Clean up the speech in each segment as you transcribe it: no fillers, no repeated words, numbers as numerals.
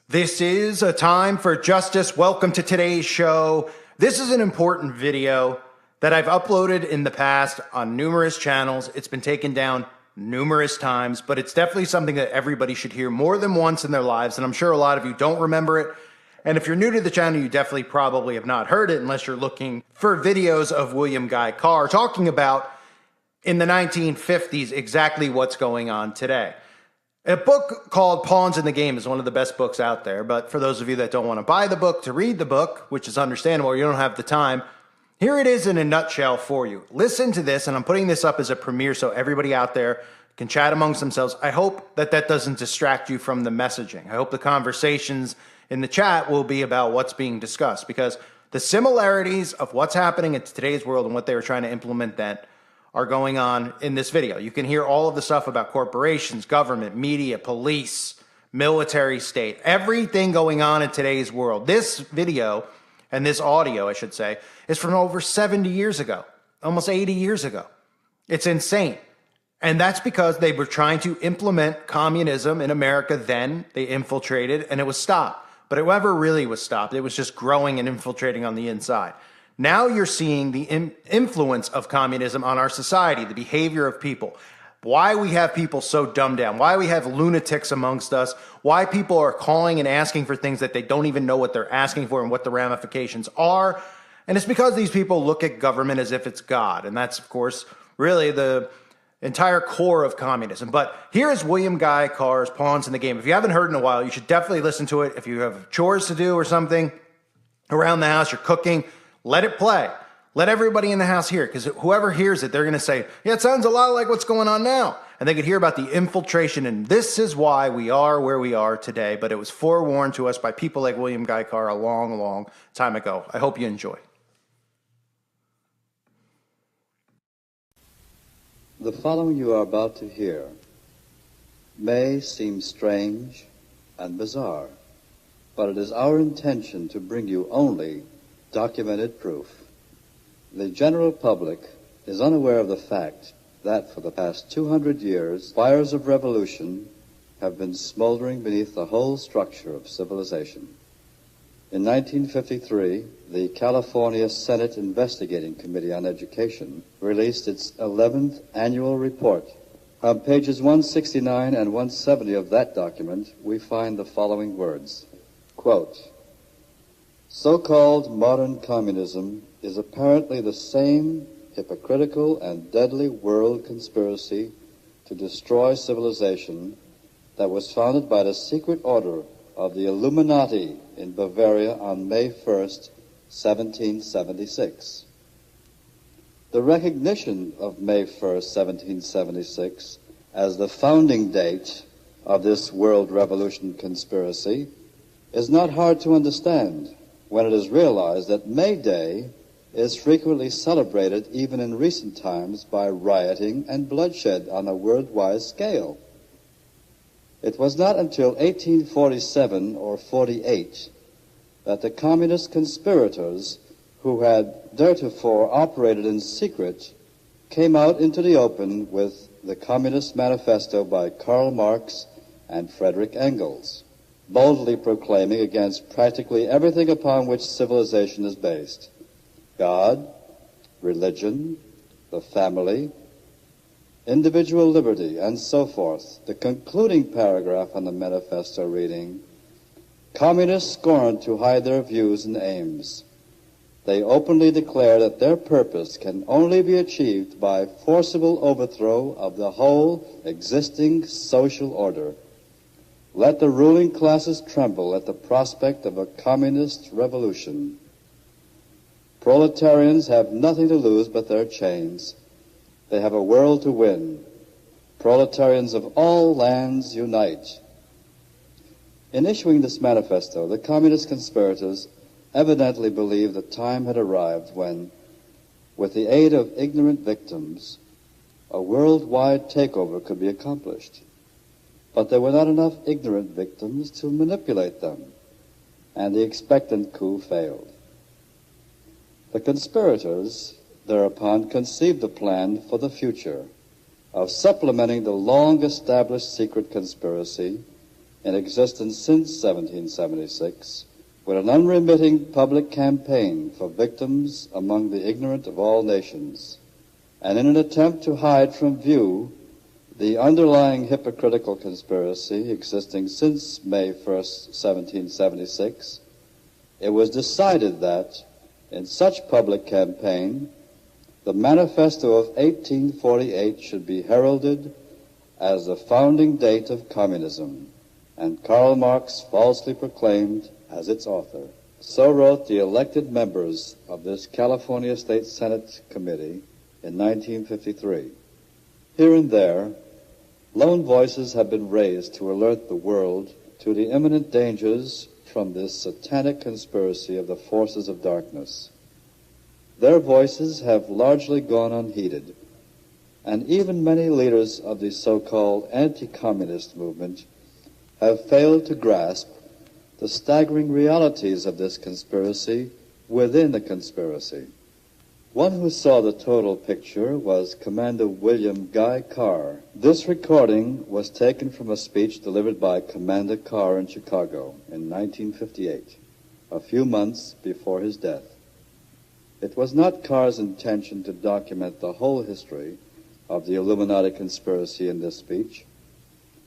This is a time for justice. Welcome to today's show. This is an important video that I've uploaded in the past on numerous channels. It's been taken down numerous times, but it's definitely something that everybody should hear more than once in their lives. And I'm sure a lot of you don't remember it. And if you're new to the channel, you definitely probably have not heard it unless you're looking for videos of William Guy Carr talking about in the 1950s exactly what's going on today. A book called Pawns in the Game is one of the best books out there, but for those of you that don't want to buy the book to read the book, which is understandable, you don't have the time, here it is in a nutshell for you. Listen to this, and I'm putting this up as a premiere so everybody out there can chat amongst themselves. I hope that that doesn't distract you from the messaging. I hope the conversations in the chat will be about what's being discussed, because the similarities of what's happening in today's world and what they were trying to implement then are going on in this video. You can hear all of the stuff about corporations, government, media, police, military state, everything going on in today's world. This video, and this audio, I should say, is from over 70 years ago, almost 80 years ago. It's insane. And that's because they were trying to implement communism in America then. They infiltrated, and it was stopped. But it never really was stopped. It was just growing and infiltrating on the inside. Now you're seeing the influence of communism on our society, the behavior of people, why we have people so dumbed down, why we have lunatics amongst us, why people are calling and asking for things that they don't even know what they're asking for and what the ramifications are. And it's because these people look at government as if it's God. And that's, of course, really the entire core of communism. But here's William Guy Carr's Pawns in the Game. If you haven't heard in a while, you should definitely listen to it. If you have chores to do or something around the house, you're cooking, let it play. Let everybody in the house hear it, because whoever hears it, they're going to say, yeah, it sounds a lot like what's going on now. And they could hear about the infiltration, and this is why we are where we are today. But it was forewarned to us by people like William Guy Carr a long, long time ago. I hope you enjoy. The following you are about to hear may seem strange and bizarre, but it is our intention to bring you only documented proof. The general public is unaware of the fact that for the past 200 years, fires of revolution have been smoldering beneath the whole structure of civilization. In 1953, the California Senate Investigating Committee on Education released its 11th annual report. On pages 169 and 170 of that document, we find the following words, quote, "So-called modern communism is apparently the same hypocritical and deadly world conspiracy to destroy civilization that was founded by the secret order of the Illuminati in Bavaria on May 1st, 1776. The recognition of May 1st, 1776 as the founding date of this world revolution conspiracy is not hard to understand when it is realized that May Day is frequently celebrated even in recent times by rioting and bloodshed on a worldwide scale. It was not until 1847 or 48 that the communist conspirators who had theretofore operated in secret came out into the open with the Communist Manifesto by Karl Marx and Frederick Engels, boldly proclaiming against practically everything upon which civilization is based: God, religion, the family, individual liberty, and so forth. The concluding paragraph on the manifesto reading, "Communists scorn to hide their views and aims. They openly declare that their purpose can only be achieved by forcible overthrow of the whole existing social order. Let the ruling classes tremble at the prospect of a communist revolution. Proletarians have nothing to lose but their chains. They have a world to win. Proletarians of all lands unite." In issuing this manifesto, the communist conspirators evidently believed the time had arrived when, with the aid of ignorant victims, a worldwide takeover could be accomplished. But there were not enough ignorant victims to manipulate them, and the expectant coup failed. The conspirators thereupon conceived a plan for the future of supplementing the long-established secret conspiracy in existence since 1776, with an unremitting public campaign for victims among the ignorant of all nations, and in an attempt to hide from view the underlying hypocritical conspiracy existing since May 1st, 1776, it was decided that, in such public campaign, the Manifesto of 1848 should be heralded as the founding date of communism, and Karl Marx falsely proclaimed as its author. So wrote the elected members of this California State Senate Committee in 1953. Here and there, lone voices have been raised to alert the world to the imminent dangers from this satanic conspiracy of the forces of darkness. Their voices have largely gone unheeded, and even many leaders of the so-called anti-communist movement have failed to grasp the staggering realities of this conspiracy within the conspiracy. One who saw the total picture was Commander William Guy Carr. This recording was taken from a speech delivered by Commander Carr in Chicago in 1958, a few months before his death. It was not Carr's intention to document the whole history of the Illuminati conspiracy in this speech,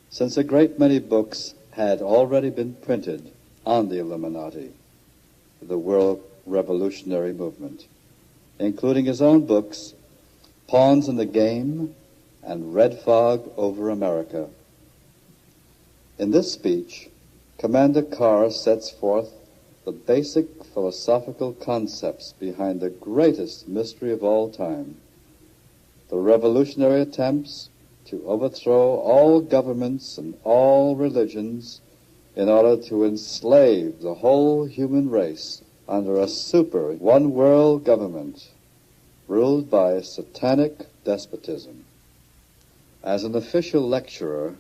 since a great many books had already been printed on the Illuminati, the world revolutionary movement, including his own books, Pawns in the Game and Red Fog over America. In this speech, Commander Carr sets forth the basic philosophical concepts behind the greatest mystery of all time, the revolutionary attempts to overthrow all governments and all religions in order to enslave the whole human race under a super one-world government ruled by satanic despotism. As an official lecturer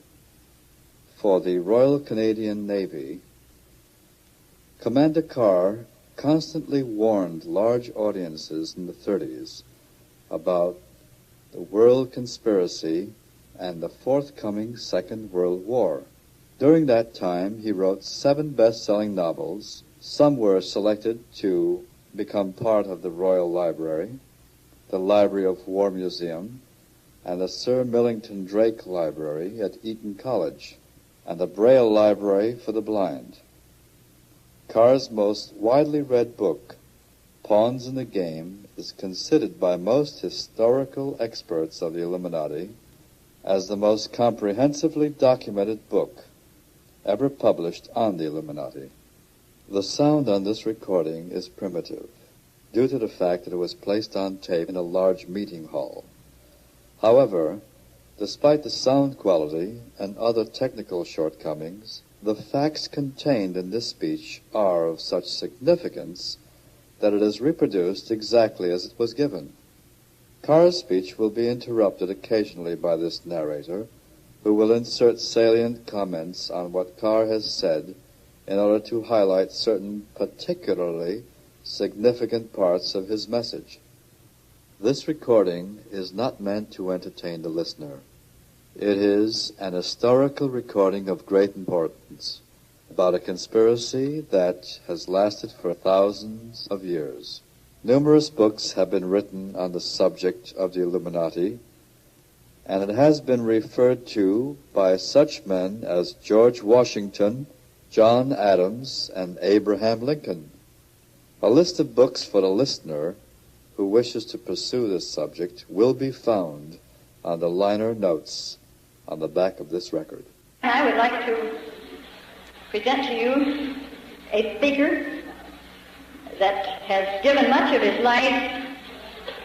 for the Royal Canadian Navy, Commander Carr constantly warned large audiences in the 30s about the world conspiracy and the forthcoming Second World War. During that time, he wrote 7 best-selling novels. Some were selected to become part of the Royal Library, the Library of War Museum, and the Sir Millington Drake Library at Eton College, and the Braille Library for the Blind. Carr's most widely read book, Pawns in the Game, is considered by most historical experts of the Illuminati as the most comprehensively documented book ever published on the Illuminati. The sound on this recording is primitive, due to the fact that it was placed on tape in a large meeting hall. However, despite the sound quality and other technical shortcomings, the facts contained in this speech are of such significance that it is reproduced exactly as it was given. Carr's speech will be interrupted occasionally by this narrator, who will insert salient comments on what Carr has said in order to highlight certain particularly significant parts of his message. This recording is not meant to entertain the listener. It is an historical recording of great importance about a conspiracy that has lasted for thousands of years. Numerous books have been written on the subject of the Illuminati, and it has been referred to by such men as George Washington, John Adams, and Abraham Lincoln. A list of books for the listener who wishes to pursue this subject will be found on the liner notes on the back of this record. I would like to present to you a speaker that has given much of his life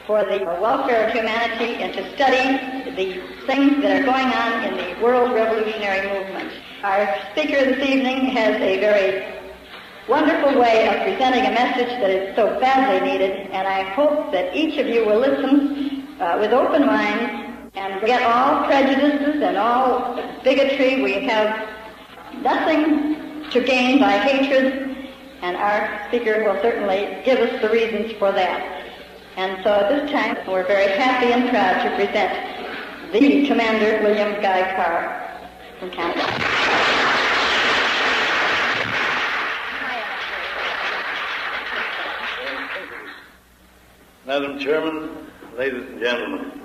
for the welfare of humanity and to study the things that are going on in the world revolutionary movement. Our speaker this evening has a very wonderful way of presenting a message that is so badly needed, and I hope that each of you will listen with open minds and forget all prejudices and all bigotry. We have nothing to gain by hatred, and our speaker will certainly give us the reasons for that. And so at this time, we're very happy and proud to present the Commander William Guy Carr from Canada. Madam Chairman, ladies and gentlemen,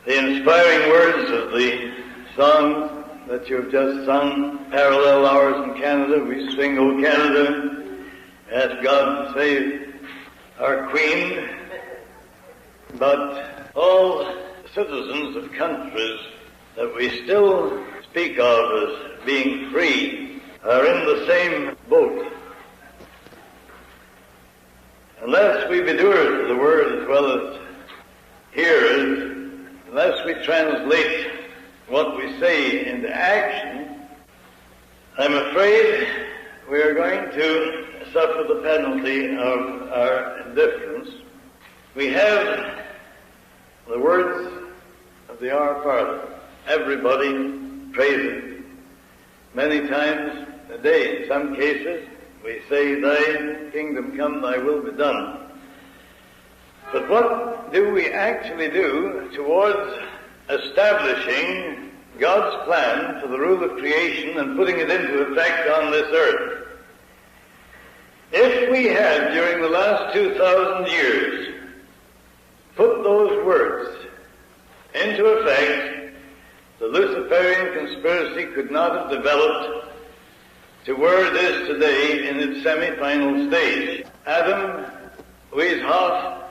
the inspiring words of the song that you have just sung, Parallel Hours in Canada, we sing, O Canada, ask God to save our Queen, but all citizens of countries that we still speak of as being free are in the same boat. Unless we be doers of the word as well as hearers, unless we translate what we say into action, I'm afraid we are going to suffer the penalty of our indifference. We have the words of the Our Father. Everybody prays it many times a day. In some cases, we say, Thy kingdom come, Thy will be done. But what do we actually do towards establishing God's plan for the rule of creation and putting it into effect on this earth? If we had, during the last 2,000 years, put those words into effect, the Luciferian conspiracy could not have developed to where it is today in its semi-final stage. Adam Weishaupt,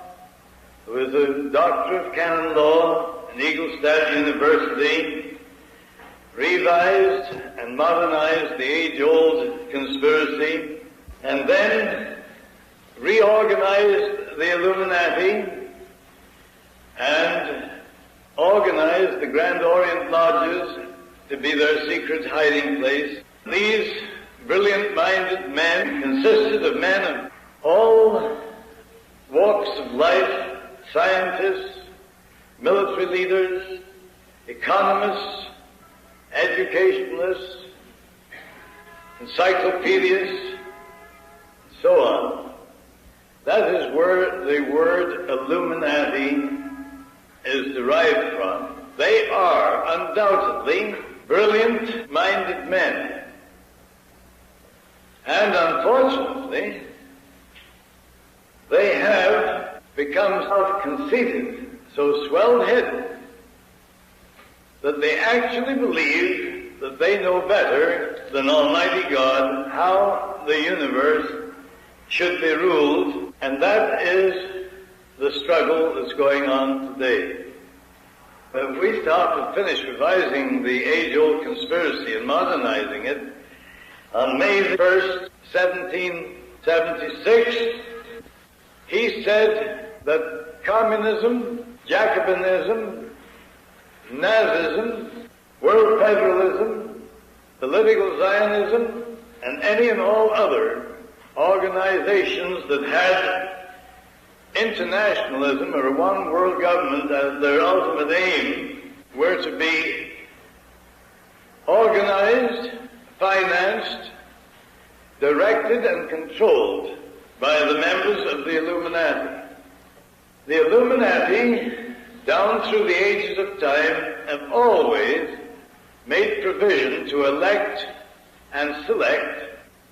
who is a doctor of canon law at Ingolstadt University, revised and modernized the age-old conspiracy, and then reorganized the Illuminati and organized the Grand Orient Lodges to be their secret hiding place. These brilliant-minded men consisted of men of all walks of life, scientists, military leaders, economists, educationalists, encyclopedists, and so on. That is where the word Illuminati is derived from. They are undoubtedly brilliant-minded men. And unfortunately, they have become self-conceited, so swelled-headed, that they actually believe that they know better than Almighty God how the universe should be ruled, and that is the struggle that's going on today. If we stop and finish revising the age-old conspiracy and modernizing it, on May 1st, 1776, he said that communism, Jacobinism, Nazism, world federalism, political Zionism, and any and all other organizations that had internationalism or one world government as their ultimate aim were to be organized, financed, directed, and controlled by the members of the Illuminati. The Illuminati, down through the ages of time, have always made provision to elect and select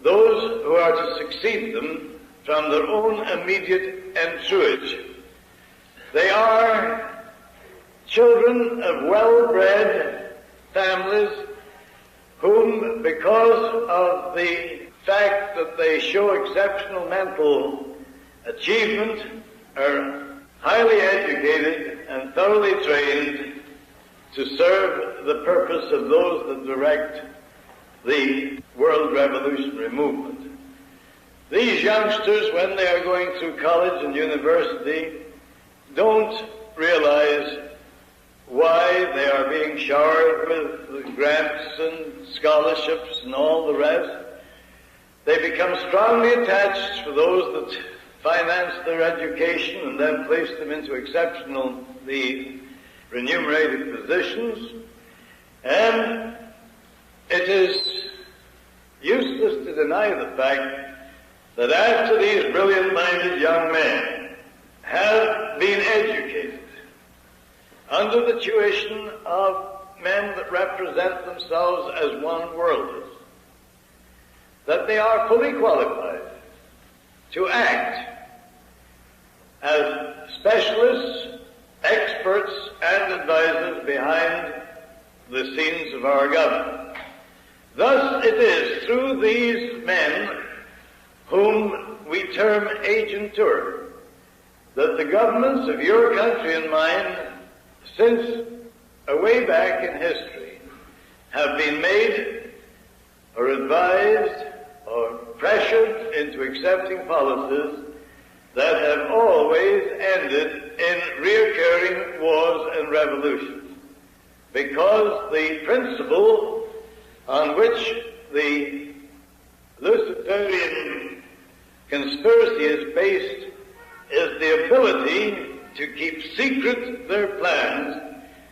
those who are to succeed them from their own immediate entourage. They are children of well-bred families whom, because of the fact that they show exceptional mental achievement, are highly educated and thoroughly trained to serve the purpose of those that direct the world revolutionary movement. These youngsters, when they are going through college and university, don't realize why they are being showered with grants and scholarships and all the rest. They become strongly attached to those that finance their education and then place them into exceptionally remunerated positions. And it is useless to deny the fact that after these brilliant-minded young men have been educated under the tuition of men that represent themselves as one-worlders, that they are fully qualified to act as specialists, experts, and advisors behind the scenes of our government. Thus it is through these men, whom we term agentur, that the governments of your country and mine, since way back in history, have been made or advised or pressured into accepting policies that have always ended in reoccurring wars and revolutions, because the principle on which the Luciferian conspiracy is based is the ability to keep secret their plans,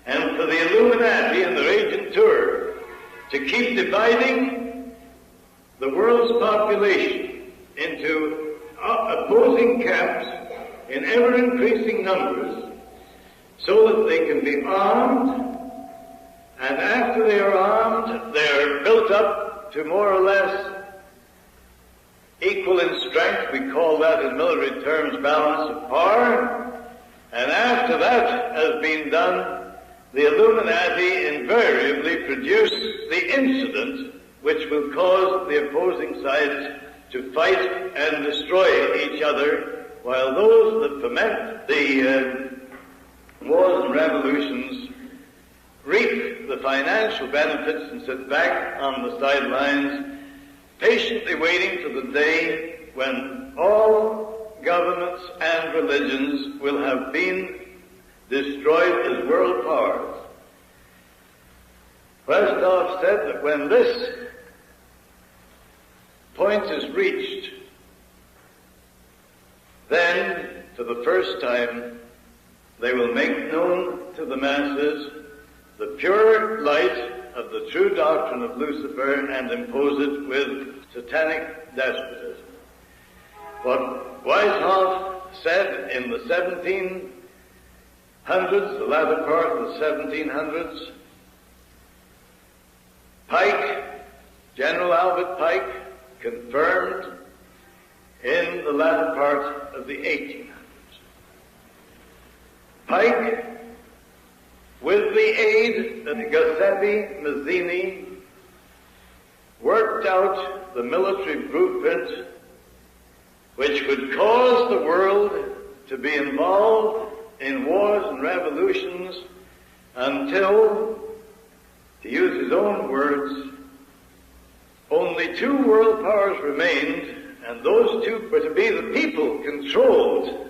and for the Illuminati and their agentur to keep dividing the world's population into opposing camps in ever-increasing numbers, so that they can be armed, and after they are armed, they are built up to more or less equal in strength. We call that in military terms balance of power. And after that has been done, the Illuminati invariably produce the incident which will cause the opposing sides to fight and destroy each other, while those that foment the wars and revolutions reap the financial benefits and sit back on the sidelines, patiently waiting for the day when all governments and religions will have been destroyed as world powers. Westoff said that when this point is reached, then, for the first time, they will make known to the masses the pure light of the true doctrine of Lucifer and impose it with satanic despotism. What Weishaupt said in the 1700s, the latter part of the 1700s, Pike, General Albert Pike, confirmed in the latter part of the 1800s. Pike, with the aid of Giuseppe Mazzini, worked out the military blueprint which would cause the world to be involved in wars and revolutions until, to use his own words, only two world powers remained, and those two were to be the people controlled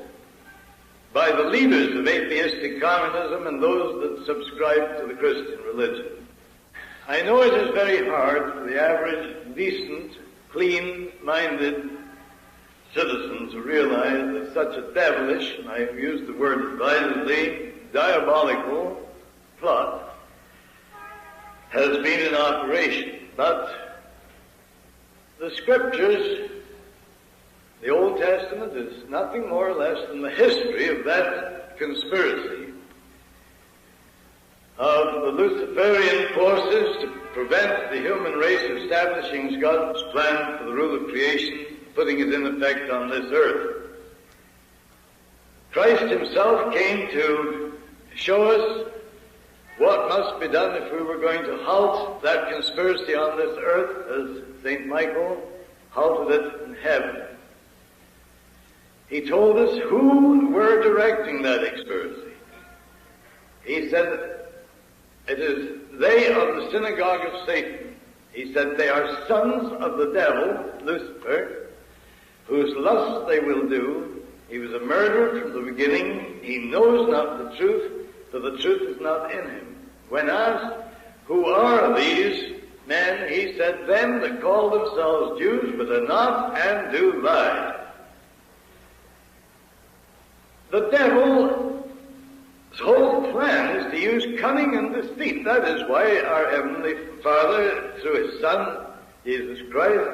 by the leaders of atheistic communism and those that subscribe to the Christian religion. I know it is very hard for the average, decent, clean-minded citizen to realize that such a devilish, and I use the word advisedly, diabolical plot has been in operation. But the Scriptures, the Old Testament, is nothing more or less than the history of that conspiracy of the Luciferian forces to prevent the human race establishing God's plan for the rule of creation, putting it in effect on this earth. Christ himself came to show us what must be done if we were going to halt that conspiracy on this earth, as St. Michael halted it in heaven. He told us who were directing that conspiracy. He said, it is they of the synagogue of Satan. He said, they are sons of the devil, Lucifer, whose lusts they will do. He was a murderer from the beginning. He knows not the truth, for the truth is not in him. When asked, who are these men? He said, them that call themselves Jews, but are not, and do lie. The devil's whole plan is to use cunning and deceit. That is why our Heavenly Father, through His Son, Jesus Christ,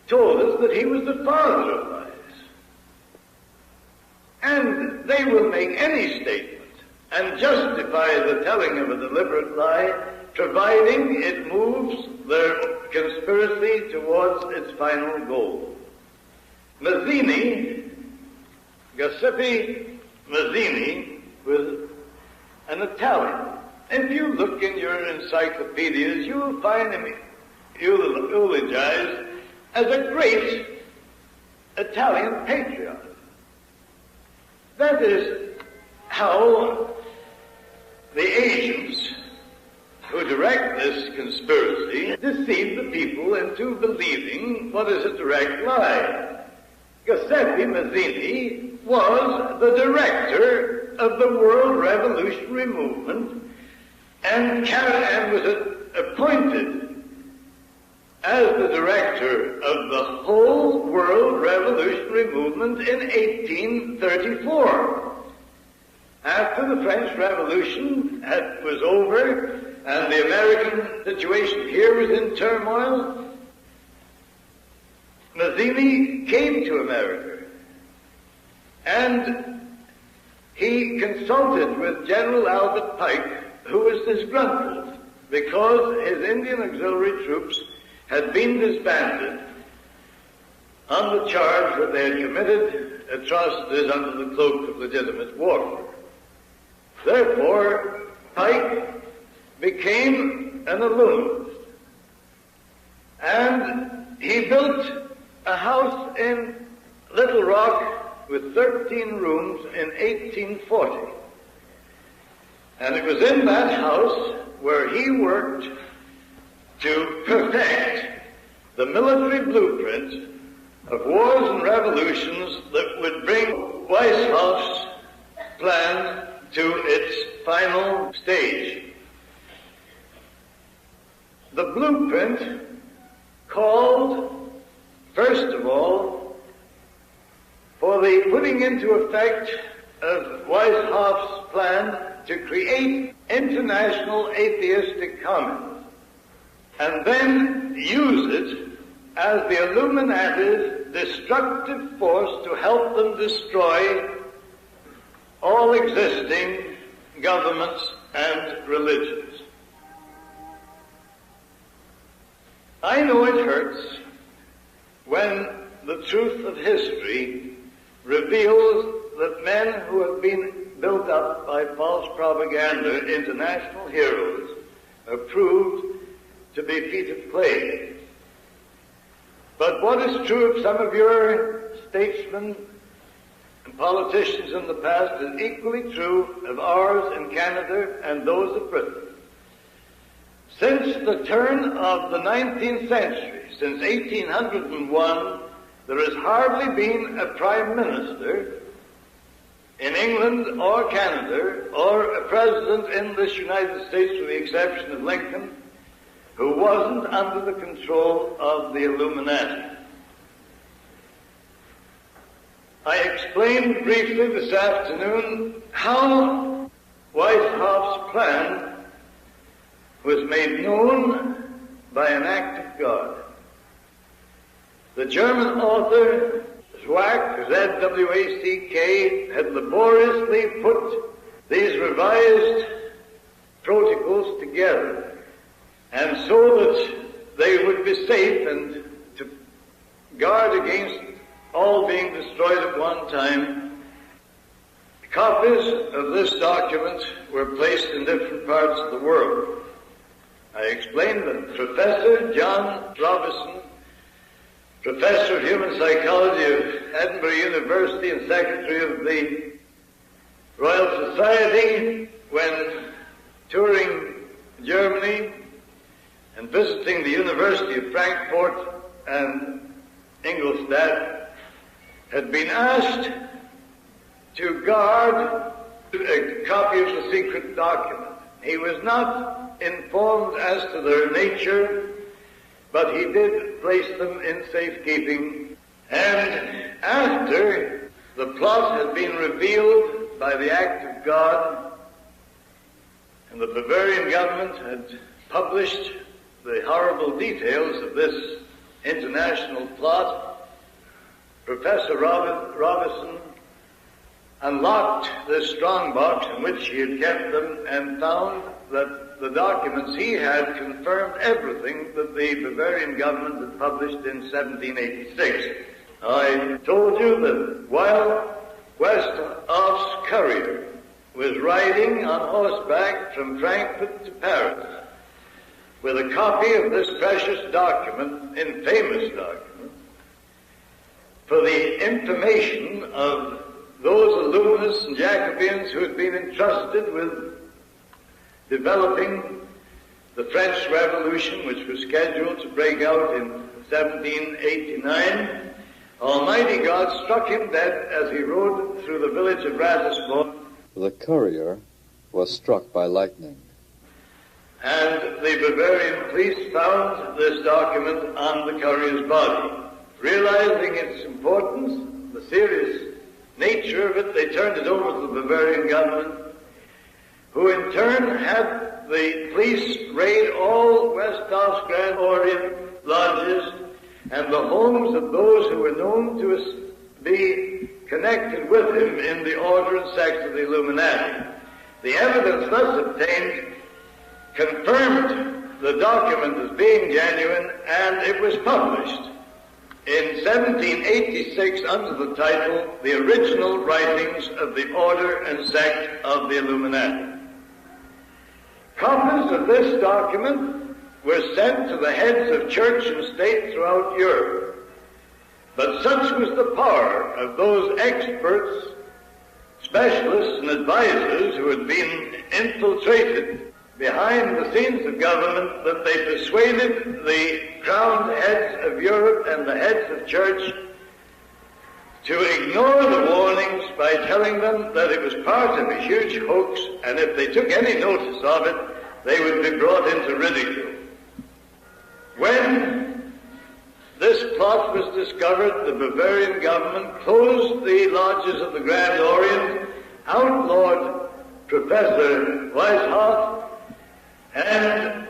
told us that He was the father of lies. And they will make any statement and justify the telling of a deliberate lie, providing it moves their conspiracy towards its final goal. Mazzini Giuseppe Mazzini was an Italian. If you look in your encyclopedias, you will find him eulogized as a great Italian patriot. That is how the agents who direct this conspiracy deceive the people into believing what is a direct lie. Giuseppe Mazzini was the director of the World Revolutionary Movement and was appointed as the director of the whole World Revolutionary Movement in 1834. After the French Revolution was over and the American situation here was in turmoil, Mazzini came to America and he consulted with General Albert Pike, who was disgruntled because his Indian auxiliary troops had been disbanded on the charge that they had committed atrocities under the cloak of legitimate warfare. Therefore, Pike became an illuminist, and he built a house in Little Rock with 13 rooms in 1840. And it was in that house where he worked to perfect the military blueprint of wars and revolutions that would bring Weishaupt's plan to its final stage. The blueprint called, first of all, for the putting into effect of Weishaupt's plan to create international atheistic communism, and then use it as the Illuminati's destructive force to help them destroy all existing governments and religions. I know it hurts when the truth of history reveals that men who have been built up by false propaganda into national heroes are proved to be feet of clay. But what is true of some of your statesmen and politicians in the past is equally true of ours in Canada and those of Britain. Since the turn of the 19th century, since 1801, there has hardly been a prime minister in England or Canada or a president in this United States, with the exception of Lincoln, who wasn't under the control of the Illuminati. I explained briefly this afternoon how Weishaupt's plan was made known by an act of God. The German author Zwack, Z-W-A-C-K, had laboriously put these revised protocols together, and so that they would be safe and to guard against all being destroyed at one time. Copies of this document were placed in different parts of the world. I explained that Professor John Robison, Professor of Human Psychology of Edinburgh University and Secretary of the Royal Society, when touring Germany and visiting the University of Frankfurt and Ingolstadt, had been asked to guard a copy of the secret document. He was not informed as to their nature, but he did place them in safekeeping. And after the plot had been revealed by the act of God, and the Bavarian government had published the horrible details of this international plot, Professor Robison unlocked this strongbox in which he had kept them and found that the documents he had confirmed everything that the Bavarian government had published in 1786. I told you that while Westhoff's courier was riding on horseback from Frankfurt to Paris with a copy of this precious document, infamous document, for the information of those Illuminists and Jacobins who had been entrusted with developing the French Revolution, which was scheduled to break out in 1789. Almighty God struck him dead as he rode through the village of Ratisbon. The courier was struck by lightning. And the Bavarian police found this document on the courier's body. Realizing its importance, the serious nature of it, they turned it over to the Bavarian government, who in turn had the police raid all Westhoff's Grand Orient lodges and the homes of those who were known to be connected with him in the order and sect of the Illuminati. The evidence thus obtained confirmed the document as being genuine, and it was published in 1786 under the title, The Original Writings of the Order and Sect of the Illuminati. Copies of this document were sent to the heads of church and state throughout Europe. But such was the power of those experts, specialists, and advisors who had been infiltrated behind the scenes of government that they persuaded the crowned heads of Europe and the heads of church to ignore the warnings by telling them that it was part of a huge hoax, and if they took any notice of it, they would be brought into ridicule. When this plot was discovered, the Bavarian government closed the lodges of the Grand Orient, outlawed Professor Weishaupt, and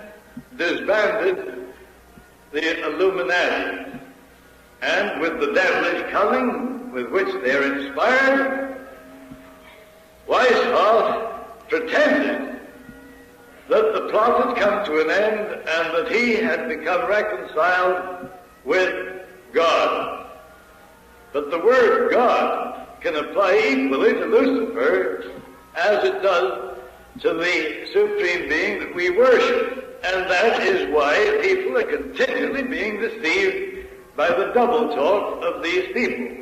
disbanded the Illuminati. And with the devilish cunning with which they are inspired, Weishaupt pretended that the plot had come to an end and that he had become reconciled with God. But the word God can apply equally to Lucifer as it does to the Supreme Being that we worship. And that is why people are continually being deceived by the double talk of these people.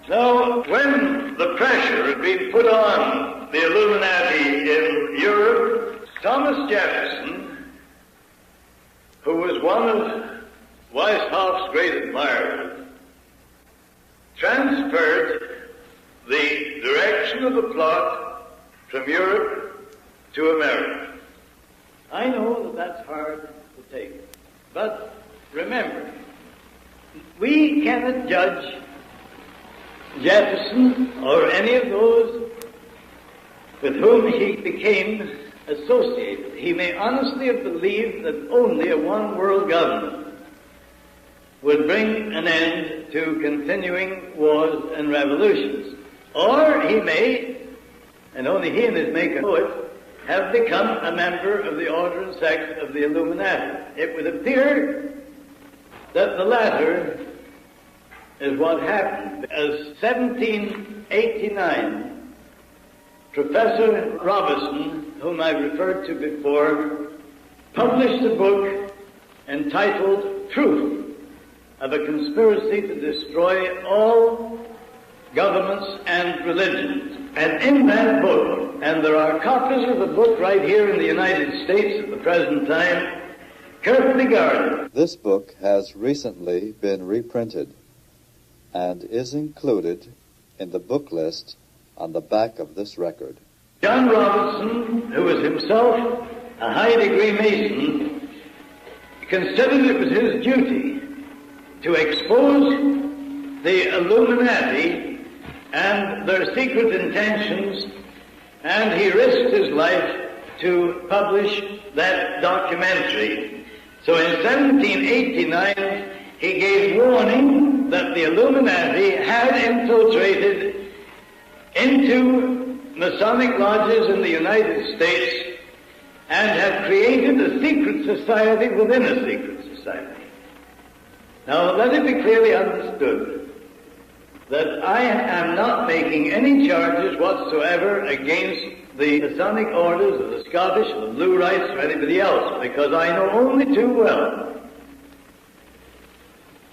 Now, when the pressure had been put on the Illuminati in Europe, Thomas Jefferson, who was one of Weishaupt's great admirers, transferred the direction of the plot from Europe to America. I know that that's hard to take, but remember, we cannot judge Jefferson or any of those with whom he became associated. He may honestly have believed that only a one-world government would bring an end to continuing wars and revolutions. Or he may, and only he and his maker know it, have become a member of the order and sect of the Illuminati. It would appear that the latter is what happened. As 1789, Professor Robison, whom I referred to before, published a book entitled Truth of a Conspiracy to Destroy All Governments and Religions. And in that book, and there are copies of the book right here in the United States at the present time, carefully guarded. This book has recently been reprinted and is included in the book list on the back of this record. John Robinson, who was himself a high-degree Mason, considered it was his duty to expose the Illuminati and their secret intentions, and he risked his life to publish that documentary. So in 1789, he gave warning that the Illuminati had infiltrated into Masonic lodges in the United States and had created a secret society within a secret society. Now, let it be clearly understood that I am not making any charges whatsoever against the Masonic orders of the Scottish or the Blue Rights or anybody else, because I know only too well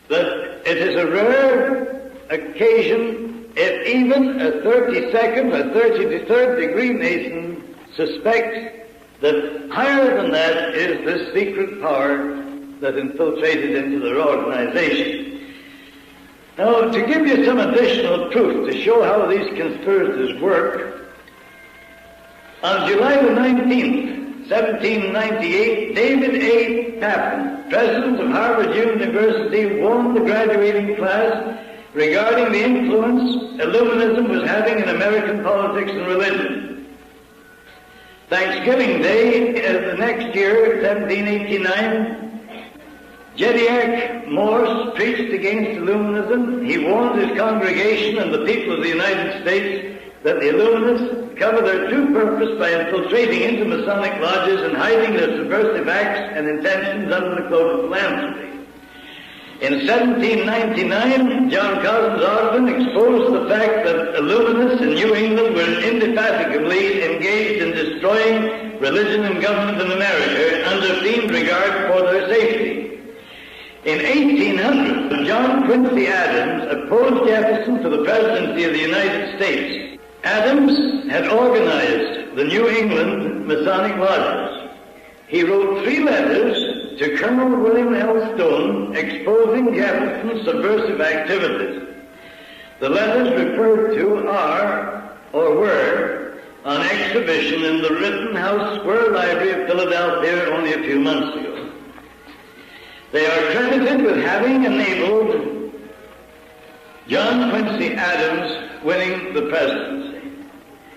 that it is a rare occasion if even a 32nd or 33rd degree Mason suspects that higher than that is this secret power that infiltrated into their organization. Now, to give you some additional proof to show how these conspirators work, on July the 19th, 1798, David A. Papin, president of Harvard University, warned the graduating class regarding the influence Illuminism was having in American politics and religion. Thanksgiving Day, the next year, 1789, Jedediah Morse preached against Illuminism. He warned his congregation and the people of the United States that the Illuminists cover their true purpose by infiltrating into Masonic lodges and hiding their subversive acts and intentions under the cloak of philanthropy. In 1799, John Cozzens Audubon exposed the fact that Illuminists in New England were indefatigably engaged in destroying religion and government in America under fiend regard for their safety. In 1800, John Quincy Adams opposed Jefferson to the presidency of the United States. Adams had organized the New England Masonic lodges. He wrote 3 letters to Colonel William L. Stone exposing Jefferson's subversive activities. The letters referred to are, or were, on exhibition in the Rittenhouse Square Library of Philadelphia only a few months ago. They are credited with having enabled John Quincy Adams winning the presidency.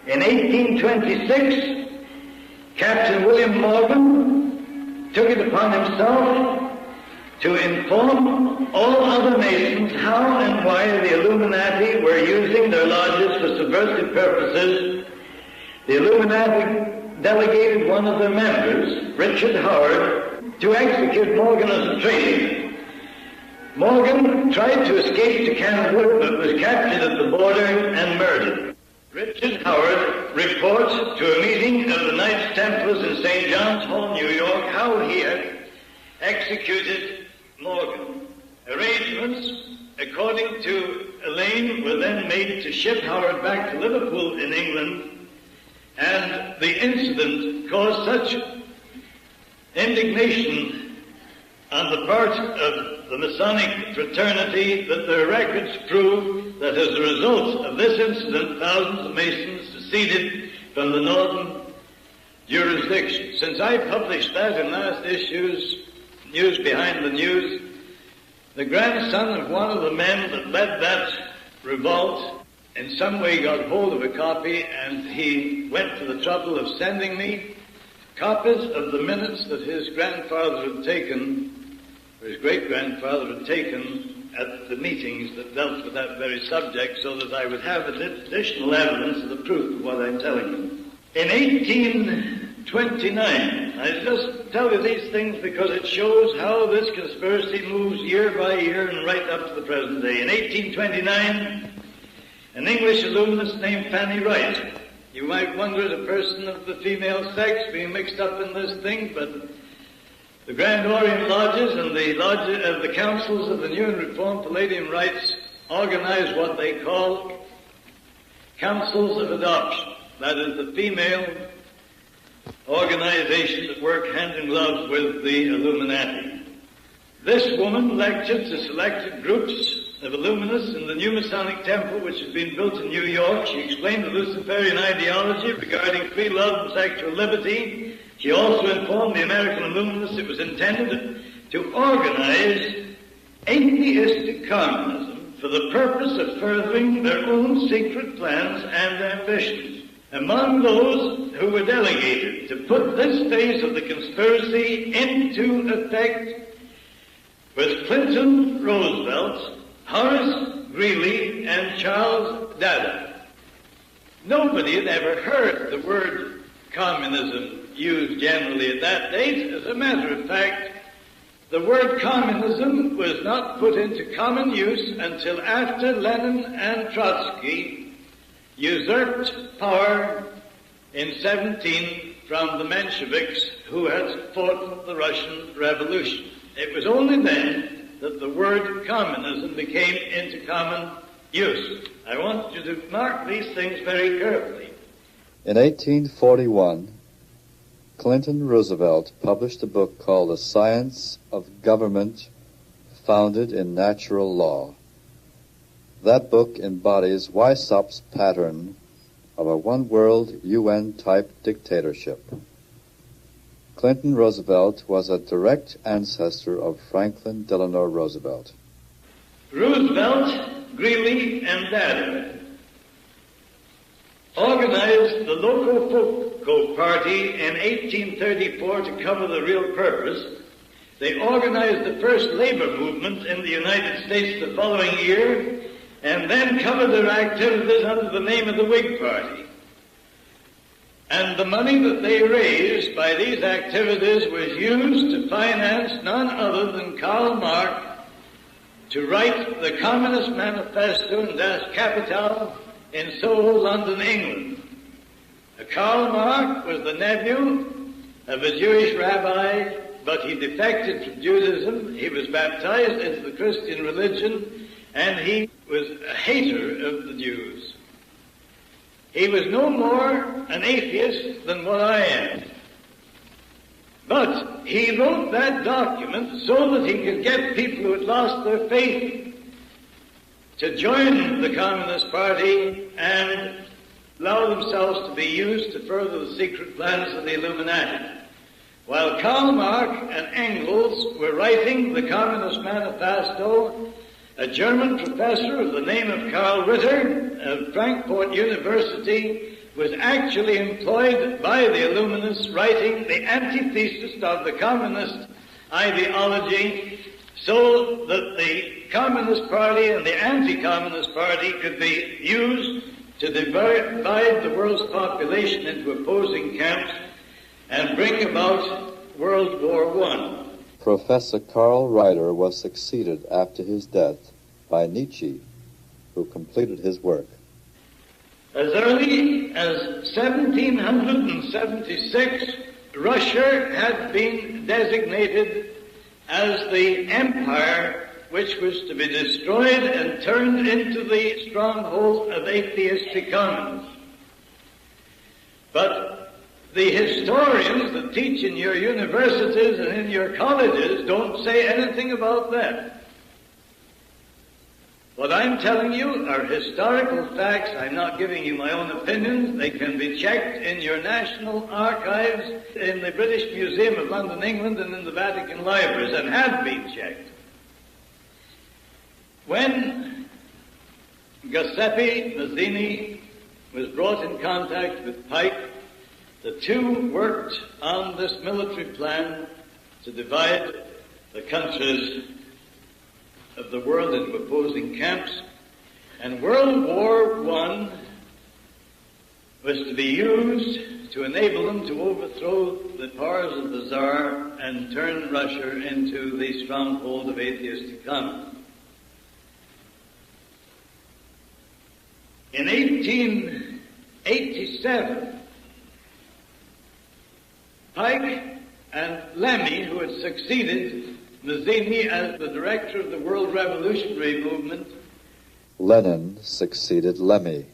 In 1826, Captain William Morgan took it upon himself to inform all other Masons how and why the Illuminati were using their lodges for subversive purposes. The Illuminati delegated one of their members, Richard Howard, to execute Morgan as a traitor. Morgan tried to escape to Canada, but was captured at the border and murdered. Richard Howard reports to a meeting of the Knights Templars in St. John's Hall, New York, how he had executed Morgan. Arrangements, according to Elaine, were then made to ship Howard back to Liverpool in England, and the incident caused such indignation on the part of the Masonic fraternity that their records prove that as a result of this incident, thousands of Masons seceded from the northern jurisdiction. Since I published that in last issue's News Behind the News, the grandson of one of the men that led that revolt in some way got hold of a copy, and he went to the trouble of sending me copies of the minutes that his grandfather had taken, or his great-grandfather had taken at the meetings that dealt with that very subject, so that I would have additional evidence of the proof of what I'm telling you. In 1829, I just tell you these things because it shows how this conspiracy moves year by year and right up to the present day. In 1829, an English Illuminist named Fanny Wright. You might wonder at a person of the female sex being mixed up in this thing, but the Grand Orient Lodges and the councils of the New and Reformed Palladium Rites organize what they call councils of adoption. That is the female organization that work hand in glove with the Illuminati. This woman lectured to selected groups of Illuminists in the new Masonic temple which had been built in New York. She explained the Luciferian ideology regarding free love and sexual liberty. She also informed the American Illuminists it was intended to organize atheistic communism for the purpose of furthering their own secret plans and ambitions. Among those who were delegated to put this phase of the conspiracy into effect was Clinton Roosevelt, Horace Greeley, and Charles Dada. Nobody had ever heard the word communism used generally at that date. As a matter of fact, The word communism was not put into common use until after Lenin and Trotsky usurped power in 17 from the Mensheviks who had fought the Russian Revolution. It was only then that the word communism became into common use. I want you to mark these things very carefully. In 1841, Clinton Roosevelt published a book called The Science of Government Founded in Natural Law. That book embodies Weissaup's pattern of a one-world UN-type dictatorship. Clinton Roosevelt was a direct ancestor of Franklin Delano Roosevelt. Roosevelt, Greeley, and Dada organized the Locofoco Party in 1834 to cover the real purpose. They organized the first labor movement in the United States the following year, and then covered their activities under the name of the Whig Party. And the money that they raised by these activities was used to finance none other than Karl Marx to write the Communist Manifesto in Das Kapital in Soho, London, England. Karl Marx was the nephew of a Jewish rabbi, but he defected from Judaism. He was baptized into the Christian religion, and he was a hater of the Jews. He was no more an atheist than what I am. But he wrote that document so that he could get people who had lost their faith to join the Communist Party and allow themselves to be used to further the secret plans of the Illuminati. While Karl Marx and Engels were writing the Communist Manifesto, a German professor of the name of Karl Ritter of Frankfurt University was actually employed by the Illuminists writing the antithesis of the communist ideology so that the Communist Party and the Anti-Communist Party could be used to divide the world's population into opposing camps and bring about World War I. Professor Karl Ritter was succeeded after his death by Nietzsche, who completed his work. As early as 1776, Russia had been designated as the empire which was to be destroyed and turned into the stronghold of atheistic communism. But the historians that teach in your universities and in your colleges don't say anything about that. What I'm telling you are historical facts. I'm not giving you my own opinions. They can be checked in your national archives, in the British Museum of London, England, and in the Vatican libraries, and have been checked. When Giuseppe Mazzini was brought in contact with Pike, the two worked on this military plan to divide the countries of the world into opposing camps, and World War I was to be used to enable them to overthrow the powers of the Tsar and turn Russia into the stronghold of atheistic communism. In 1887, Pike and Lemmy, who had succeeded Mazzini as the director of the World Revolutionary Movement, Lenin succeeded Lemmy.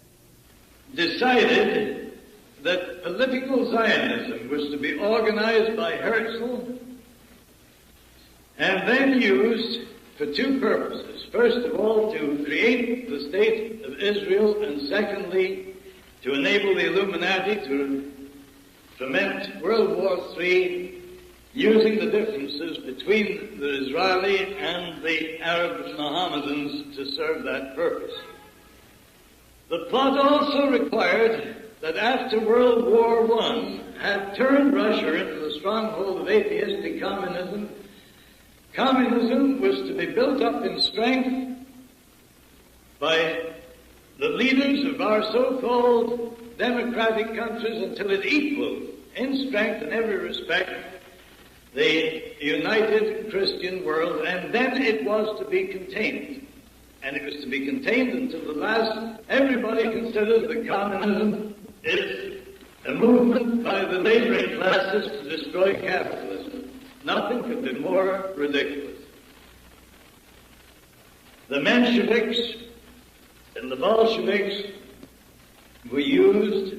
Decided that political Zionism was to be organized by Herzl and then used for two purposes. First of all, to create the State of Israel, and secondly, to enable the Illuminati to foment World War III using the differences between the Israeli and the Arab Mohammedans to serve that purpose. The plot also required that after World War I had turned Russia into the stronghold of atheistic communism, communism was to be built up in strength by the leaders of our so-called democratic countries until it equaled in strength in every respect the united Christian world, and then it was to be contained. And it was to be contained until the last. Everybody considers that communism is a movement by the laboring classes to destroy capitalism. Nothing could be more ridiculous. The Mensheviks and the Bolsheviks were used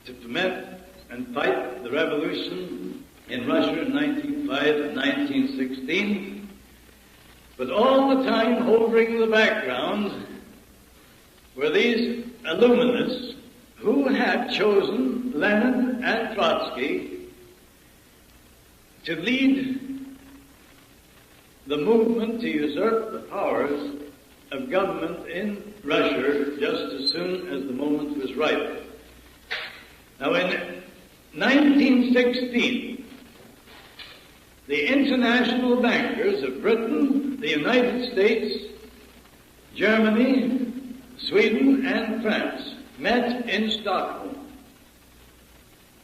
to foment and fight the revolution in Russia in 1905 and 1916, but all the time hovering in the background were these illuminists who had chosen Lenin and Trotsky to lead the movement to usurp the powers of government in Russia just as soon as the moment was ripe. Now, in 1916, the international bankers of Britain, the United States, Germany, Sweden, and France met in Stockholm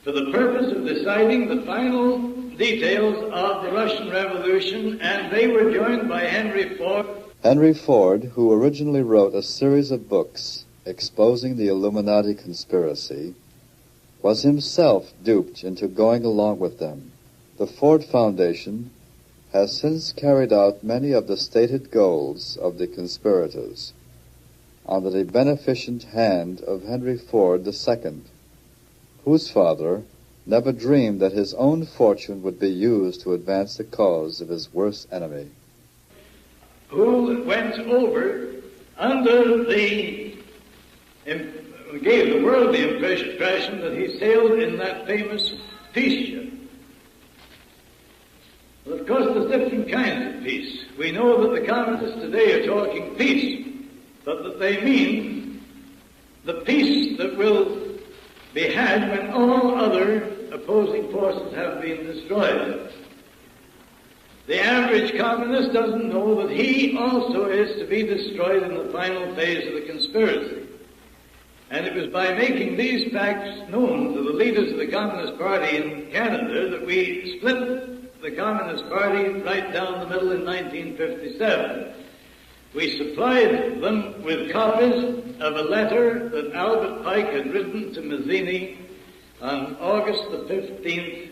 for the purpose of deciding the final details of the Russian Revolution, and they were joined by Henry Ford. Henry Ford, who originally wrote a series of books exposing the Illuminati conspiracy, was himself duped into going along with them. The Ford Foundation has since carried out many of the stated goals of the conspirators under the beneficent hand of Henry Ford II, whose father never dreamed that his own fortune would be used to advance the cause of his worst enemy. Who went over under the, gave the world the impression that he sailed in that famous peace ship. Well, of course, there's different kinds of peace. We know that the communists today are talking peace, but that they mean the peace that will be had when all other opposing forces have been destroyed. The average communist doesn't know that he also is to be destroyed in the final phase of the conspiracy. And it was by making these facts known to the leaders of the Communist Party in Canada that we split the Communist Party right down the middle in 1957. We supplied them with copies of a letter that Albert Pike had written to Mazzini on August the 15th,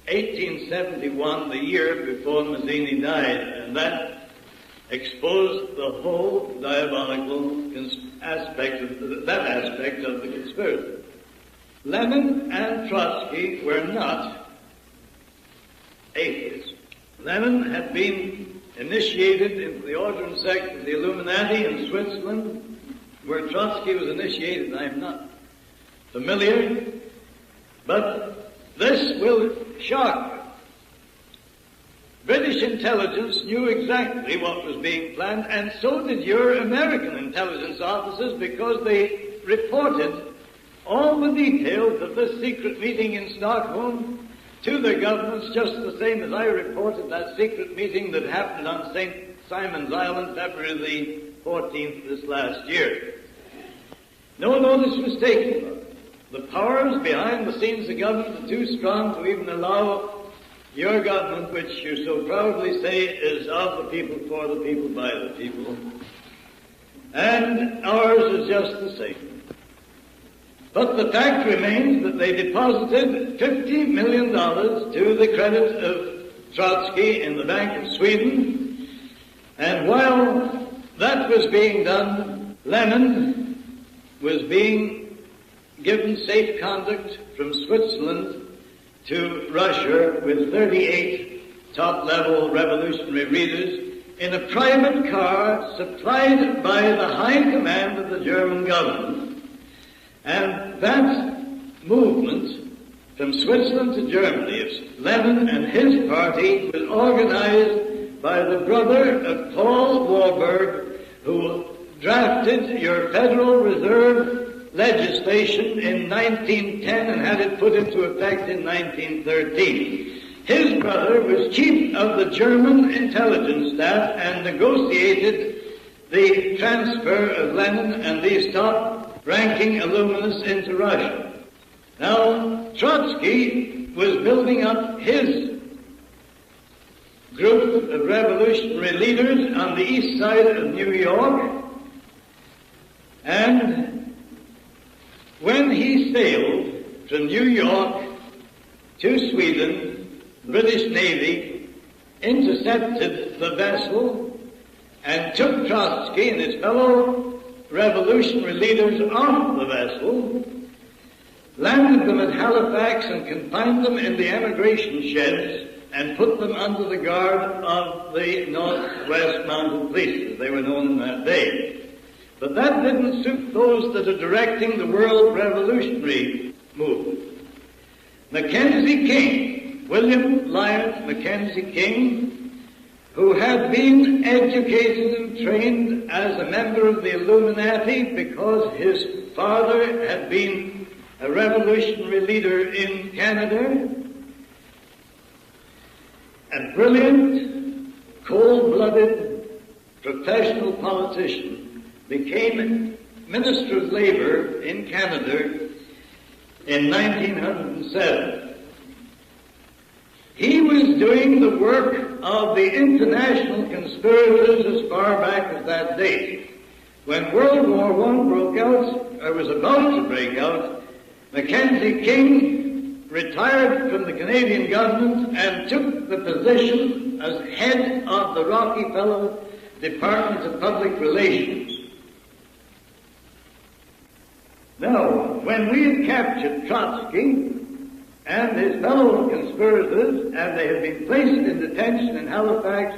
1871, the year before Mazzini died, and that exposed the whole diabolical aspect of the conspiracy. Lenin and Trotsky were not atheists. Lenin had been initiated into the order and sect of the Illuminati in Switzerland, where Trotsky was initiated. I'm not familiar, but this will shock you. British intelligence knew exactly what was being planned, and so did your American intelligence officers, because they reported all the details of this secret meeting in Stockholm to their governments, just the same as I reported that secret meeting that happened on St. Simon's Island, February the 14th this last year. No notice was taken of it. The powers behind the scenes of government are too strong to even allow your government, which you so proudly say is of the people, for the people, by the people. And ours is just the same. But the fact remains that they deposited $50 million to the credit of Trotsky in the Bank of Sweden. And while that was being done, Lenin was being given safe conduct from Switzerland to Russia with 38 top-level revolutionary readers in a private car supplied by the high command of the German government. And that movement from Switzerland to Germany of Lenin and his party was organized by the brother of Paul Warburg, who drafted your Federal Reserve legislation in 1910 and had it put into effect in 1913. His brother was chief of the German intelligence staff and negotiated the transfer of Lenin and these top-ranking illuminists into Russia. Now, Trotsky was building up his group of revolutionary leaders on the east side of New York, and when he sailed from New York to Sweden, the British Navy intercepted the vessel and took Trotsky and his fellow revolutionary leaders off the vessel, landed them at Halifax and confined them in the emigration sheds and put them under the guard of the Northwest Mounted Police, as they were known in that day. But that didn't suit those that are directing the world revolutionary movement. Mackenzie King, William Lyon Mackenzie King, who had been educated and trained as a member of the Illuminati because his father had been a revolutionary leader in Canada, a brilliant, cold-blooded, professional politician, became Minister of Labour in Canada in 1907. He was doing the work of the international conspirators as far back as that date. When World War I broke out, or was about to break out, Mackenzie King retired from the Canadian government and took the position as head of the Rockefeller Department of Public Relations. Now, when we had captured Trotsky and his fellow conspirators, and they had been placed in detention in Halifax,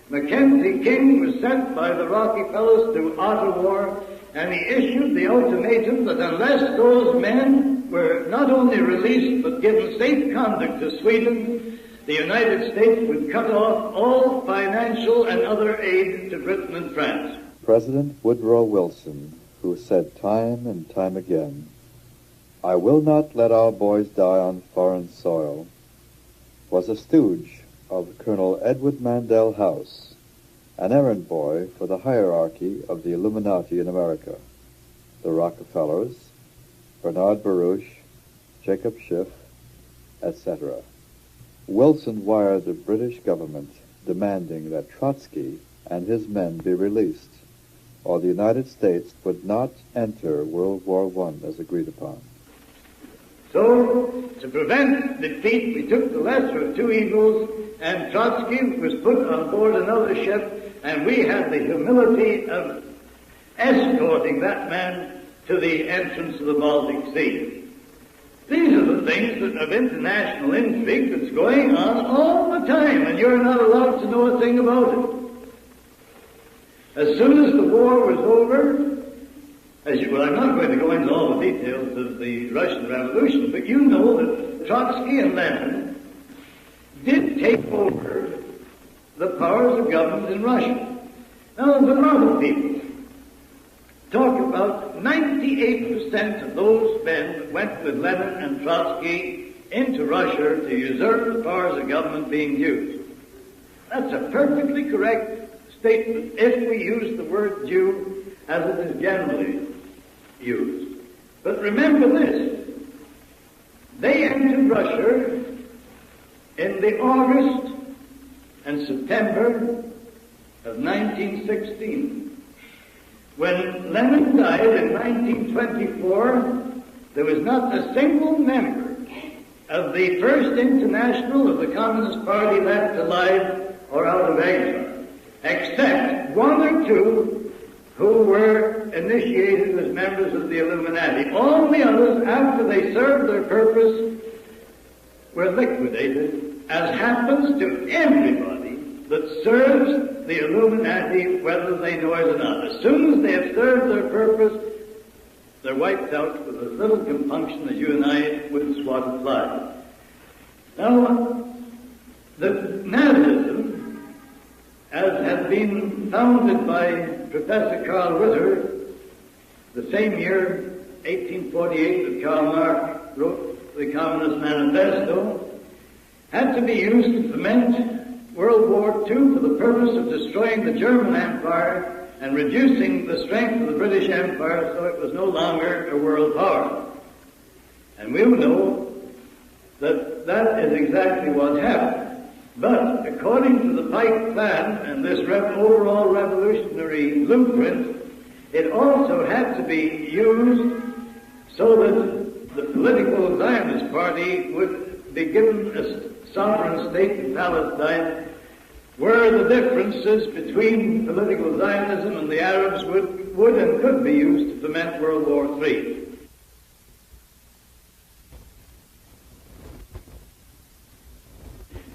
Mackenzie King was sent by the Rockefellers to Ottawa, and he issued the ultimatum that unless those men were not only released but given safe conduct to Sweden, the United States would cut off all financial and other aid to Britain and France. President Woodrow Wilson, who said time and time again, "I will not let our boys die on foreign soil," was a stooge of Colonel Edward Mandell House, an errand boy for the hierarchy of the Illuminati in America, the Rockefellers, Bernard Baruch, Jacob Schiff, etc. Wilson wired the British government demanding that Trotsky and his men be released, or the United States would not enter World War I as agreed upon. So, to prevent defeat, we took the lesser of two evils, and Trotsky was put on board another ship, and we had the humility of escorting that man to the entrance of the Baltic Sea. These are the things that of international intrigue that's going on all the time, and you're not allowed to know a thing about it. As soon as the war was over, I'm not going to go into all the details of the Russian Revolution, but you know that Trotsky and Lenin did take over the powers of government in Russia. Now, there's a lot of people talk about 98% of those men that went with Lenin and Trotsky into Russia to usurp the powers of government being used. That's a perfectly correct statement if we use the word Jew as it is generally used. But remember this, they entered Russia in the August and September of 1916. When Lenin died in 1924, there was not a single member of the First International of the Communist Party left alive or out of exile, except one or two who were initiated as members of the Illuminati. All the others, after they served their purpose, were liquidated, as happens to everybody that serves the Illuminati, whether they know it or not. As soon as they have served their purpose, they're wiped out with as little compunction as you and I would swat a fly. Now, the Nazism, as had been founded by Professor Carl Ritter, the same year, 1848, that Karl Marx wrote the Communist Manifesto, had to be used to foment World War II for the purpose of destroying the German Empire and reducing the strength of the British Empire so it was no longer a world power. And we know that that is exactly what happened. But according to the Pike Plan and this overall revolutionary blueprint, it also had to be used so that the political Zionist Party would be given a sovereign state in Palestine, where the differences between political Zionism and the Arabs would and could be used to foment World War III.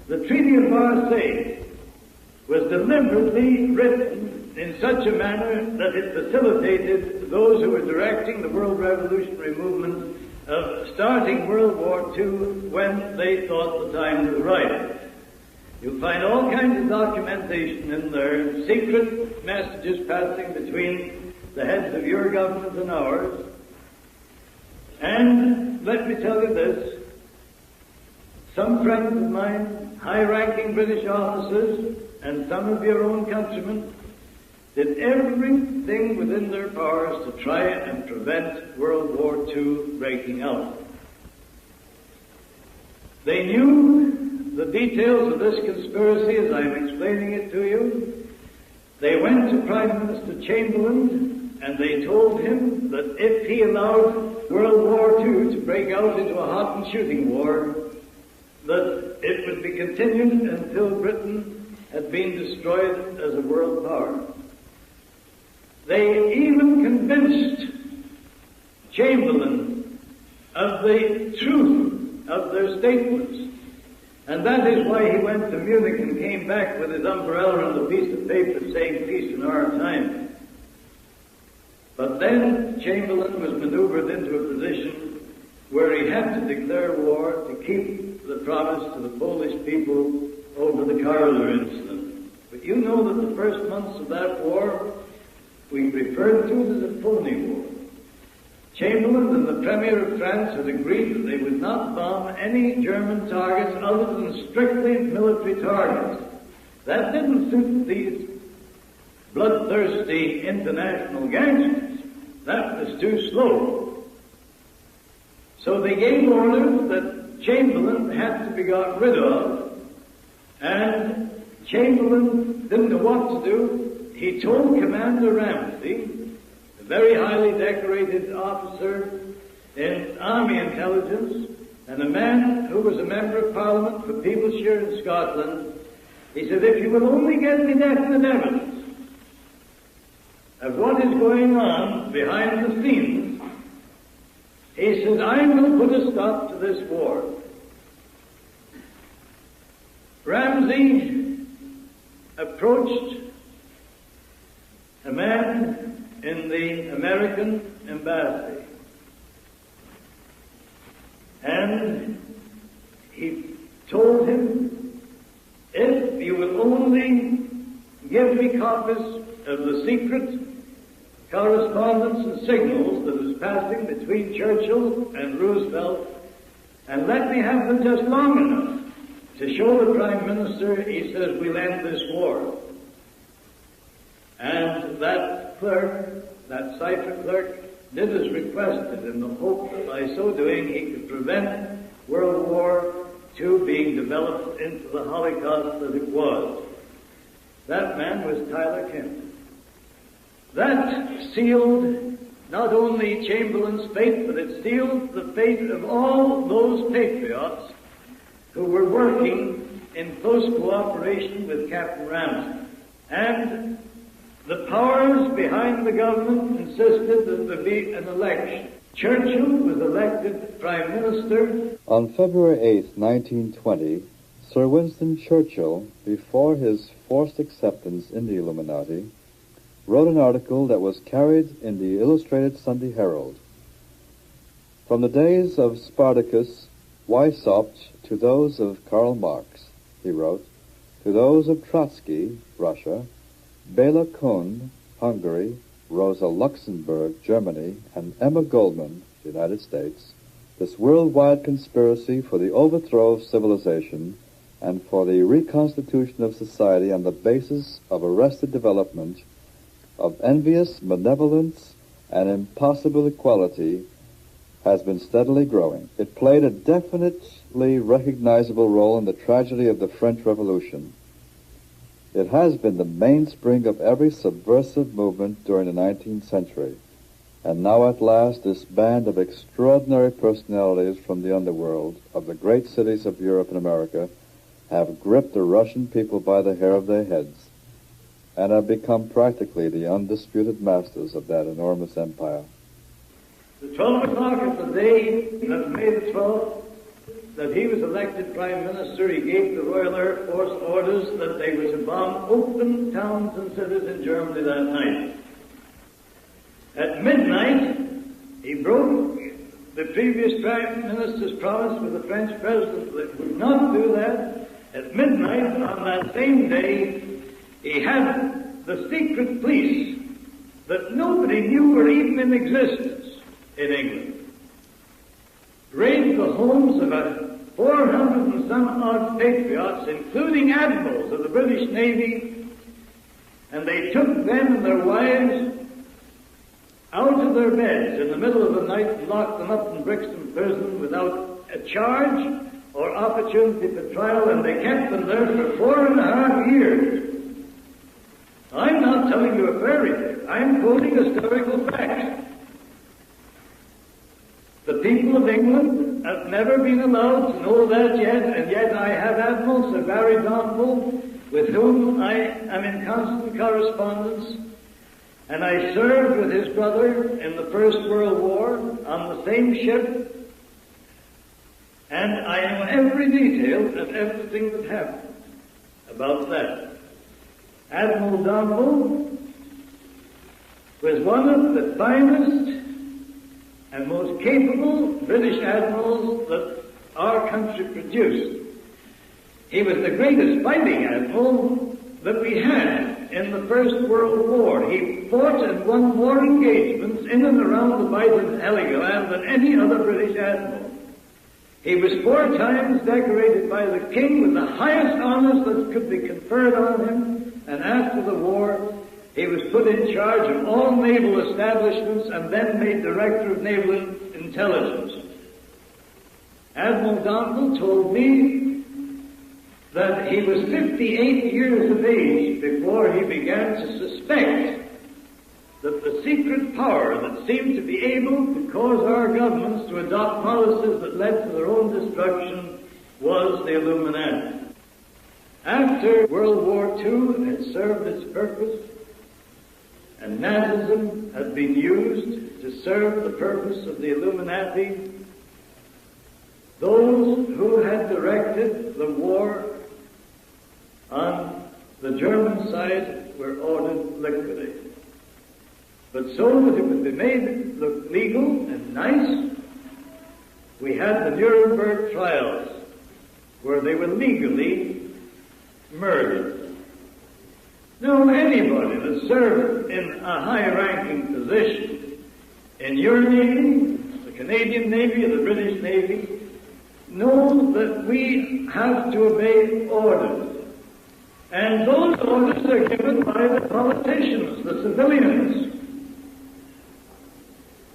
The Treaty of Marseille was deliberately written in such a manner that it facilitated those who were directing the world revolutionary movement of starting World War II when they thought the time was right. You'll find all kinds of documentation in there, secret messages passing between the heads of your government and ours. And let me tell you this, some friends of mine, high-ranking British officers, and some of your own countrymen, did everything within their powers to try and prevent World War II breaking out. They knew the details of this conspiracy as I'm explaining it to you. They went to Prime Minister Chamberlain and they told him that if he allowed World War II to break out into a hot and shooting war, that it would be continued until Britain had been destroyed as a world power. They even convinced Chamberlain of the truth of their statements. And that is why he went to Munich and came back with his umbrella and a piece of paper saying peace in our time. But then Chamberlain was maneuvered into a position where he had to declare war to keep the promise to the Polish people over the Karler incident. But you know that the first months of that war, we referred to it as a phony war. Chamberlain and the Premier of France had agreed that they would not bomb any German targets other than strictly military targets. That didn't suit these bloodthirsty international gangsters. That was too slow. So they gave orders that Chamberlain had to be got rid of, and Chamberlain didn't know what to do. He told Commander Ramsey, a very highly decorated officer in Army intelligence, and a man who was a member of Parliament for Peeblesshire in Scotland, he said, if you will only get me definite evidence of what is going on behind the scenes, he says, I will put a stop to this war. Ramsey approached a man in the American embassy, and he told him, if you will only give me copies of the secret correspondence and signals that was passing between Churchill and Roosevelt, and let me have them just long enough to show the Prime Minister, he says, we'll end this war. And that clerk, that cipher clerk, did as requested in the hope that by so doing he could prevent World War II being developed into the Holocaust that it was. That man was Tyler Kent. That sealed not only Chamberlain's fate, but it sealed the fate of all those patriots who were working in close cooperation with Captain Ramsey. And the powers behind the government insisted that there be an election. Churchill was elected Prime Minister. On February 8, 1920, Sir Winston Churchill, before his forced acceptance in the Illuminati, wrote an article that was carried in the Illustrated Sunday Herald. From the days of Spartacus, Weishaupt, to those of Karl Marx, he wrote, to those of Trotsky, Russia, Bela Kun, Hungary, Rosa Luxemburg, Germany, and Emma Goldman, United States, this worldwide conspiracy for the overthrow of civilization and for the reconstitution of society on the basis of arrested development, of envious malevolence and impossible equality, has been steadily growing. It played a definitely recognizable role in the tragedy of the French Revolution. It has been the mainspring of every subversive movement during the 19th century. And now at last this band of extraordinary personalities from the underworld of the great cities of Europe and America have gripped the Russian people by the hair of their heads and have become practically the undisputed masters of that enormous empire. The 12 o'clock of the day of May the 12th, that he was elected Prime Minister, he gave the Royal Air Force orders that they were to bomb open towns and cities in Germany that night. At midnight, he broke the previous Prime Minister's promise with the French President that would not do that. At midnight on that same day, he had the secret police that nobody knew were even in existence in England raid the homes of about 400 and some odd patriots, including admirals of the British Navy, and they took them and their wives out of their beds in the middle of the night and locked them up in Brixton Prison without a charge or opportunity for trial, and they kept them there for 4.5 years. I'm not telling you a fairy tale. I'm quoting historical facts. The people of England have never been allowed to know that yet, and yet I have Admiral Sir Barry Donville, with whom I am in constant correspondence, and I served with his brother in the First World War on the same ship, and I know every detail of everything that happened about that. Admiral Donville was one of the finest and most capable British admirals that our country produced. He was the greatest fighting admiral that we had in the First World War. He fought and won more engagements in and around the Bight of Heligoland than any other British admiral. He was 4 times decorated by the King with the highest honors that could be conferred on him, and after the war, he was put in charge of all naval establishments and then made Director of Naval Intelligence. Admiral Donville told me that he was 58 years of age before he began to suspect that the secret power that seemed to be able to cause our governments to adopt policies that led to their own destruction was the Illuminati. After World War II had served its purpose, and Nazism had been used to serve the purpose of the Illuminati, those who had directed the war on the German side were ordered liquidated. But so that it would be made look legal and nice, we had the Nuremberg trials, where they were legally murdered. Now, anybody that served in a high-ranking position in your Navy, the Canadian Navy, or the British Navy, knows that we have to obey orders. And those orders are given by the politicians, the civilians.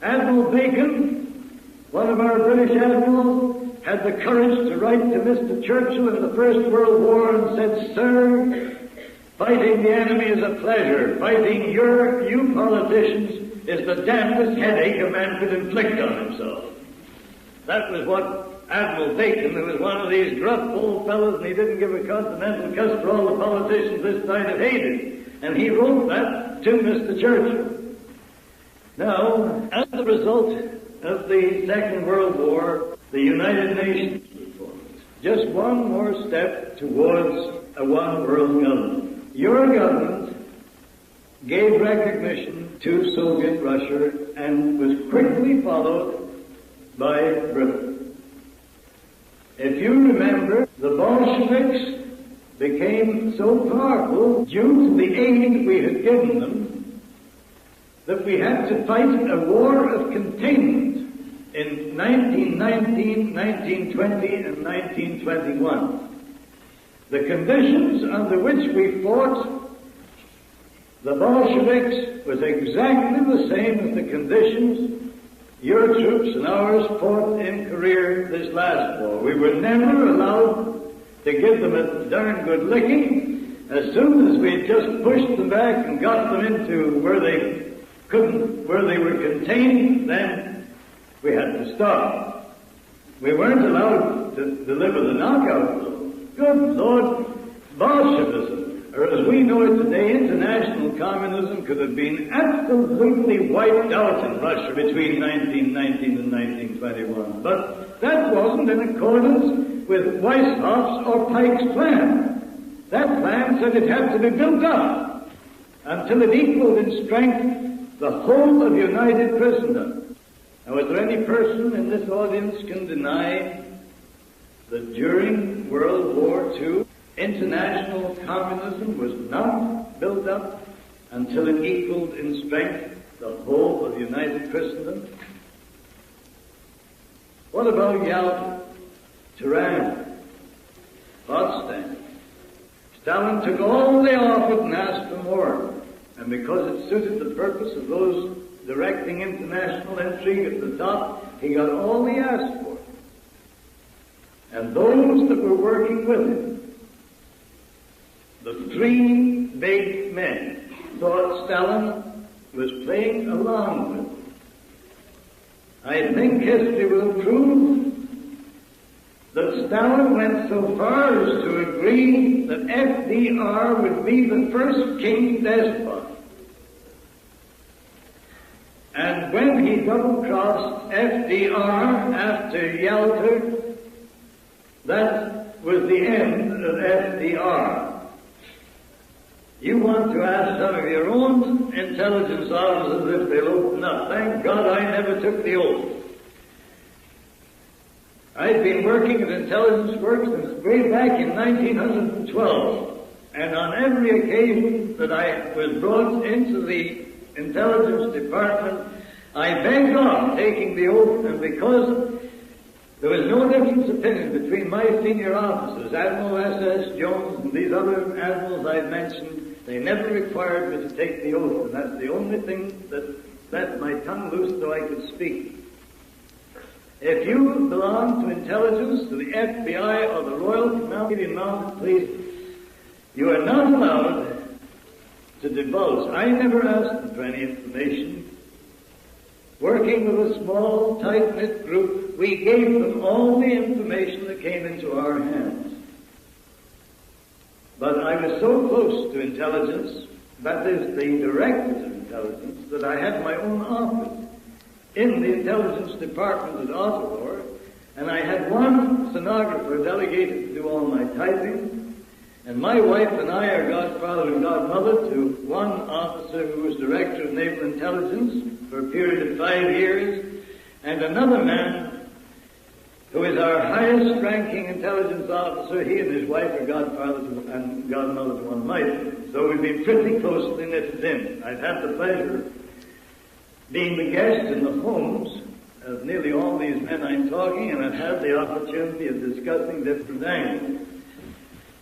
Admiral Bacon, one of our British admirals, had the courage to write to Mr. Churchill in the First World War and said, "Sir, fighting the enemy is a pleasure. Fighting you politicians is the damnedest headache a man could inflict on himself." That was what Admiral Bacon, who was one of these gruff old fellows, and he didn't give a continental cuss for all the politicians this side had hated. And he wrote that to Mr. Churchill. Now, as a result of the Second World War, the United Nations was formed. Just one more step towards a one-world government. Your government gave recognition to Soviet Russia and was quickly followed by Britain. If you remember, the Bolsheviks became so powerful due to the aid we had given them that we had to fight a war of containment in 1919, 1920, and 1921. The conditions under which we fought the Bolsheviks was exactly the same as the conditions your troops and ours fought in career this last war. We were never allowed to give them a darn good licking. As soon as we just pushed them back and got them into where they were contained, then we had to stop. We weren't allowed to deliver the knockout blow. Good Lord, Bolshevism, or as we know it today, international communism, could have been absolutely wiped out in Russia between 1919 and 1921. But that wasn't in accordance with Weishoff's or Pike's plan. That plan said it had to be built up until it equaled in strength the whole of united Christendom. Now, is there any person in this audience can deny that during World War II, international communism was not built up until it equaled in strength the whole of united Christendom? What about Yalta, Tirana, Potsdam? Stalin took all they offered and asked for more. And because it suited the purpose of those directing international intrigue at the top, he got all he asked for. And those that were working with him, the three big men, thought Stalin was playing along with them. I think history will prove that Stalin went so far as to agree that FDR would be the first king despot. And when he double-crossed FDR after Yalta, that was the end of FDR. You want to ask some of your own intelligence officers if they'll open up. Thank God I never took the oath. I'd been working at intelligence work since way back in 1912. And on every occasion that I was brought into the intelligence department, I begged off taking the oath, and because there was no difference of opinion between my senior officers, Admiral S.S. Jones and these other admirals I've mentioned, they never required me to take the oath, and that's the only thing that let my tongue loose so I could speak. If you belong to intelligence, to the FBI or the Royal Canadian Mounted Police, you are not allowed to divulge. I never asked them for any information. Working with a small, tight-knit group, we gave them all the information that came into our hands. But I was so close to intelligence, that is, the directors of intelligence, that I had my own office in the intelligence department at Ottawa, and I had one stenographer delegated to do all my typing, and my wife and I are godfather and godmother to one officer who was director of naval intelligence for a period of 5 years, and another man who is our highest ranking intelligence officer. He and his wife are godfather and godmother to one of my children. So we've been pretty closely knitted in. I've had the pleasure of being the guest in the homes of nearly all these men I'm talking, and I've had the opportunity of discussing different angles.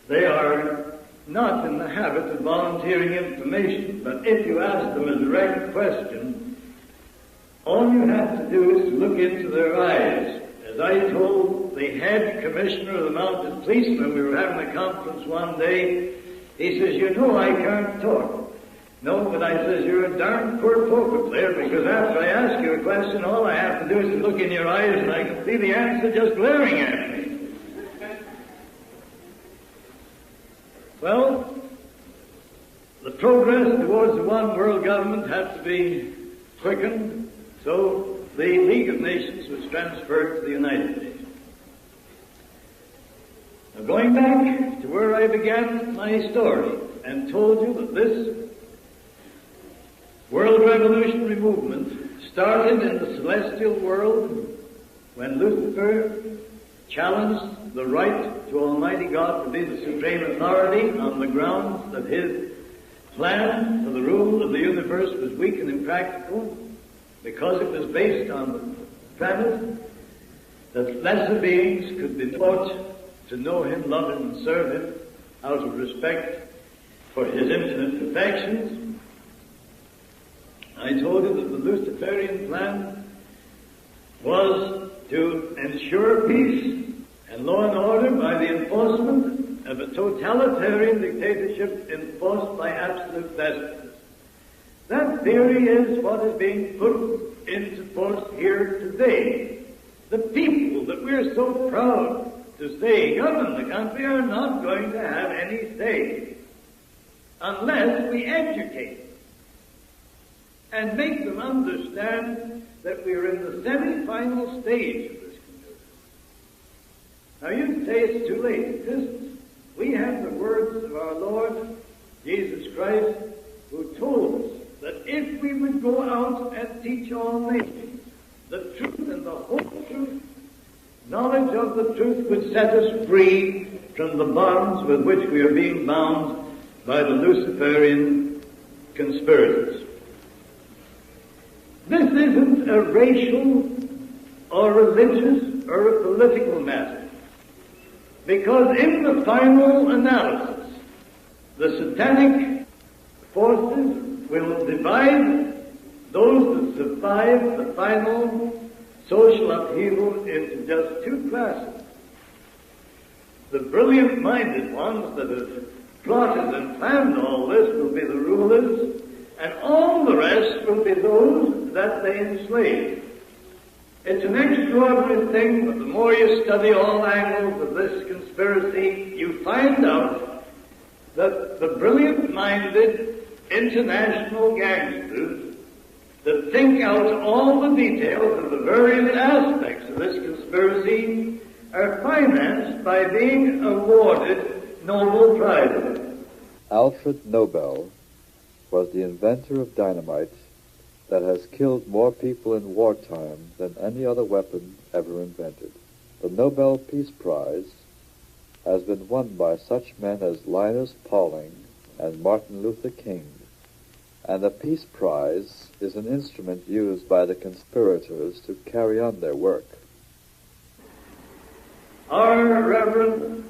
They are not in the habit of volunteering information, but if you ask them a direct question, all you have to do is to look into their eyes. As I told the head commissioner of the mounted police when we were having a conference one day, he says, "You know I can't talk." "No," but I says, "You're a darn poor poker player, because after I ask you a question, all I have to do is to look in your eyes and I can see the answer just glaring at me." Well, the progress towards the one world government had to be quickened, so the League of Nations was transferred to the United Nations. Now, going back to where I began my story and told you that this world revolutionary movement started in the celestial world when Lucifer challenged the right to Almighty God to be the supreme authority on the grounds that his plan for the rule of the universe was weak and impractical, because it was based on the premise that lesser beings could be taught to know him, love him, and serve him out of respect for his infinite perfections. I told you that the Luciferian plan was to ensure peace and law and order by the enforcement of a totalitarian dictatorship enforced by absolute despotism. That theory is what is being put into force here today. The people that we're so proud to say govern the country are not going to have any say unless we educate them and make them understand that we are in the semi-final stage of this conversion. Now you say it's too late. It isn't. We have the words of our Lord Jesus Christ, who told us that if we would go out and teach all nations the truth and the whole truth, knowledge of the truth would set us free from the bonds with which we are being bound by the Luciferian conspirators. This isn't a racial or religious or a political matter, because in the final analysis, the satanic forces will divide those that survive the final social upheaval into just two classes. The brilliant-minded ones that have plotted and planned all this will be the rulers, and all the rest will be those that they enslave. It's an extraordinary thing, but the more you study all angles of this conspiracy, you find out that the brilliant-minded international gangsters that think out all the details of the various aspects of this conspiracy are financed by being awarded Nobel Prizes. Alfred Nobel was the inventor of dynamite that has killed more people in wartime than any other weapon ever invented. The Nobel Peace Prize has been won by such men as Linus Pauling and Martin Luther King, and the Peace Prize is an instrument used by the conspirators to carry on their work. Our Reverend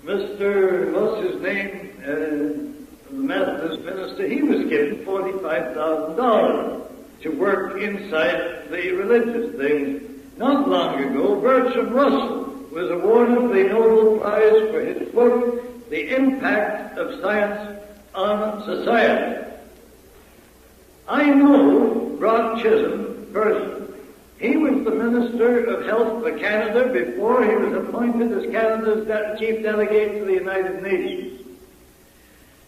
Mr. what's his name, the Methodist minister, he was given $45,000 to work inside the religious things. Not long ago, Bertrand Russell was awarded the Nobel Prize for his book, The Impact of Science on Society. I know Brock Chisholm personally. He was the Minister of Health for Canada before he was appointed as Canada's chief delegate to the United Nations.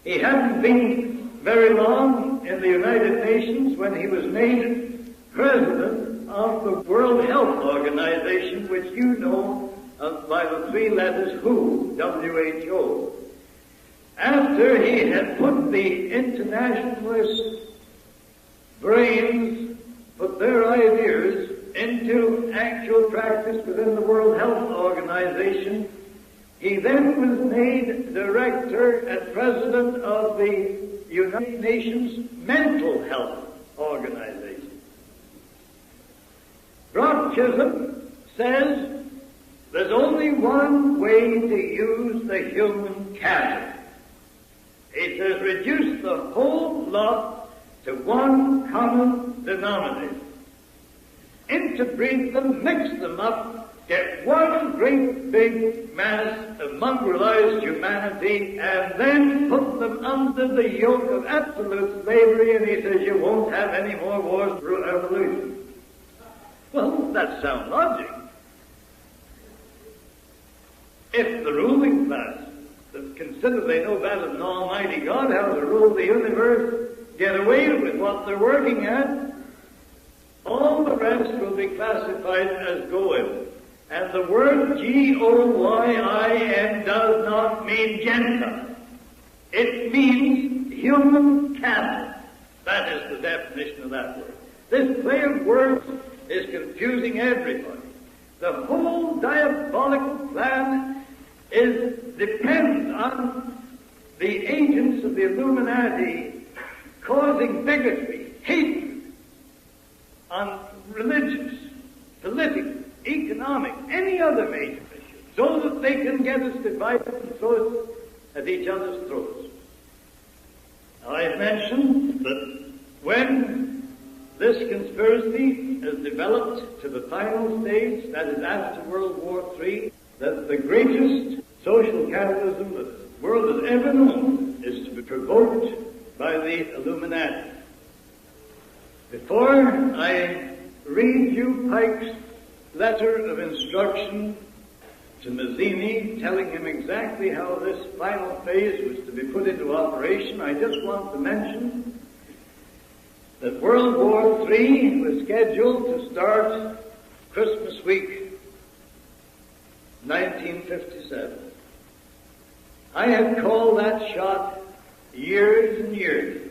He hadn't been very long in the United Nations when he was made president of the World Health Organization, which you know by the three letters WHO, WHO. After he had put the internationalist brains, put their ideas into actual practice within the World Health Organization, he then was made director and president of the United Nations Mental Health Organization. Brock Chisholm says there's only one way to use the human capital. He says reduce the whole lot to one common denominator. Interbreed them, mix them up, get one great big mass of mongrelized humanity, and then put them under the yoke of absolute slavery, and he says you won't have any more wars through evolution. Well, that's sound logic. If the ruling class that consider they know better than Almighty God how to rule the universe get away with what they're working at, all the rest will be classified as goyim. And the word G-O-Y-I-M does not mean Gentile. It means human capital. That is the definition of that word. This play of words is confusing everybody. The whole diabolical plan depends on the agents of the Illuminati causing bigotry, hatred, on religious, political, economic, any other major issue, so that they can get us divided and throw us at each other's throats. Now, I've mentioned that when this conspiracy has developed to the final stage, that is after World War III, that the greatest social capitalism that the world has ever known is to be provoked by the Illuminati. Before I read you Pike's letter of instruction to Mazzini, telling him exactly how this final phase was to be put into operation, I just want to mention that World War III was scheduled to start Christmas week, 1957. I had called that shot years and years.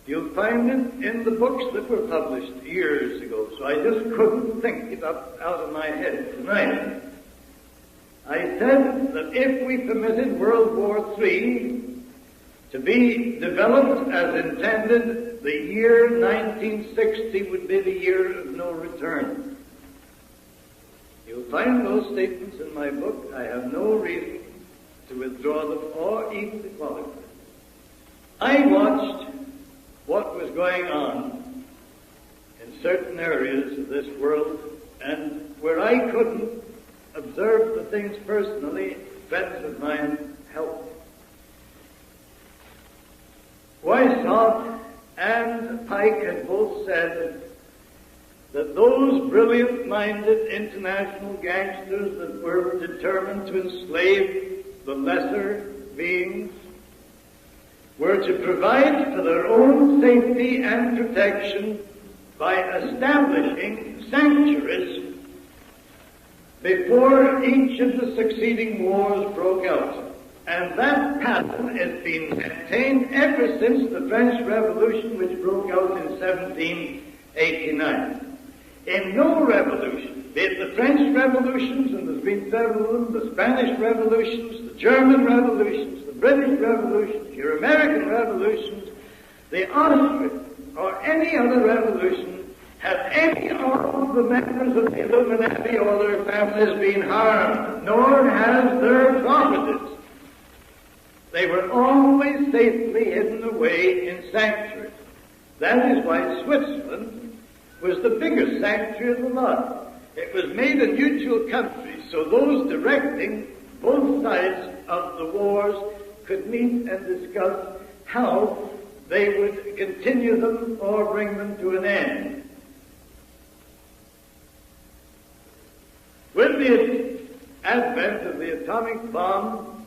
You'll find it in the books that were published years ago, so I just couldn't think it up out of my head tonight. I said that if we permitted World War III to be developed as intended, the year 1960 would be the year of no return. You'll find those statements in my book. I have no reason to withdraw them or even to qualify. I watched what was going on in certain areas of this world, and where I couldn't observe the things personally, friends of mine helped. Weishaupt and Pike had both said that those brilliant-minded international gangsters that were determined to enslave the lesser beings were to provide for their own safety and protection by establishing sanctuaries before each of the succeeding wars broke out. And that pattern has been maintained ever since the French Revolution, which broke out in 1789. In no revolution, be it the French revolutions, and there's been several of them, the Spanish revolutions, the German revolutions, the British revolutions, your American revolutions, the Austrian, or any other revolution, have any of the members of the Illuminati or their families been harmed, nor has their properties. They were always safely hidden away in sanctuaries. That is why Switzerland was the biggest sanctuary of the lot. It was made a neutral country, so those directing both sides of the wars could meet and discuss how they would continue them or bring them to an end. With the advent of the atomic bomb,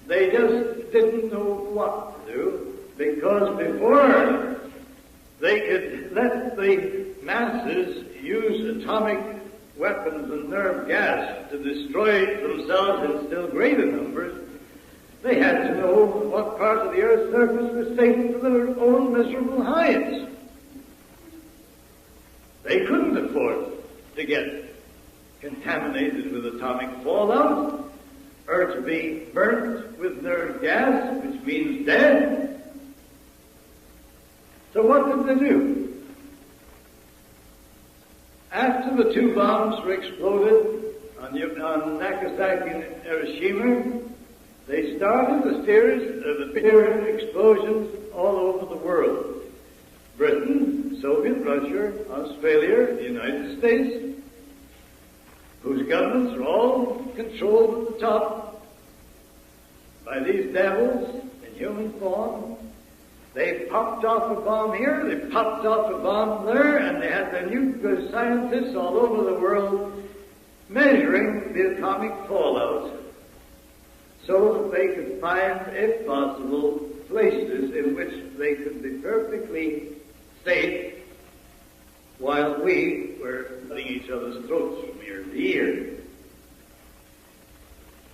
they just didn't know what to do, because before they could let the masses use atomic weapons and nerve gas to destroy themselves in still greater numbers, they had to know what part of the earth's surface was safe for their own miserable hides. They couldn't afford to get contaminated with atomic fallout, or to be burnt with nerve gas, which means death. So what did they do? After the two bombs were exploded on Nagasaki and Hiroshima, they started a series of explosions all over the world. Britain, Soviet Russia, Australia, the United States, whose governments are all controlled at the top by these devils in human form. They popped off a bomb here, they popped off a bomb there, and they had their nuclear scientists all over the world measuring the atomic fallout so that they could find, if possible, places in which they could be perfectly safe while we were cutting each other's throats from ear to ear.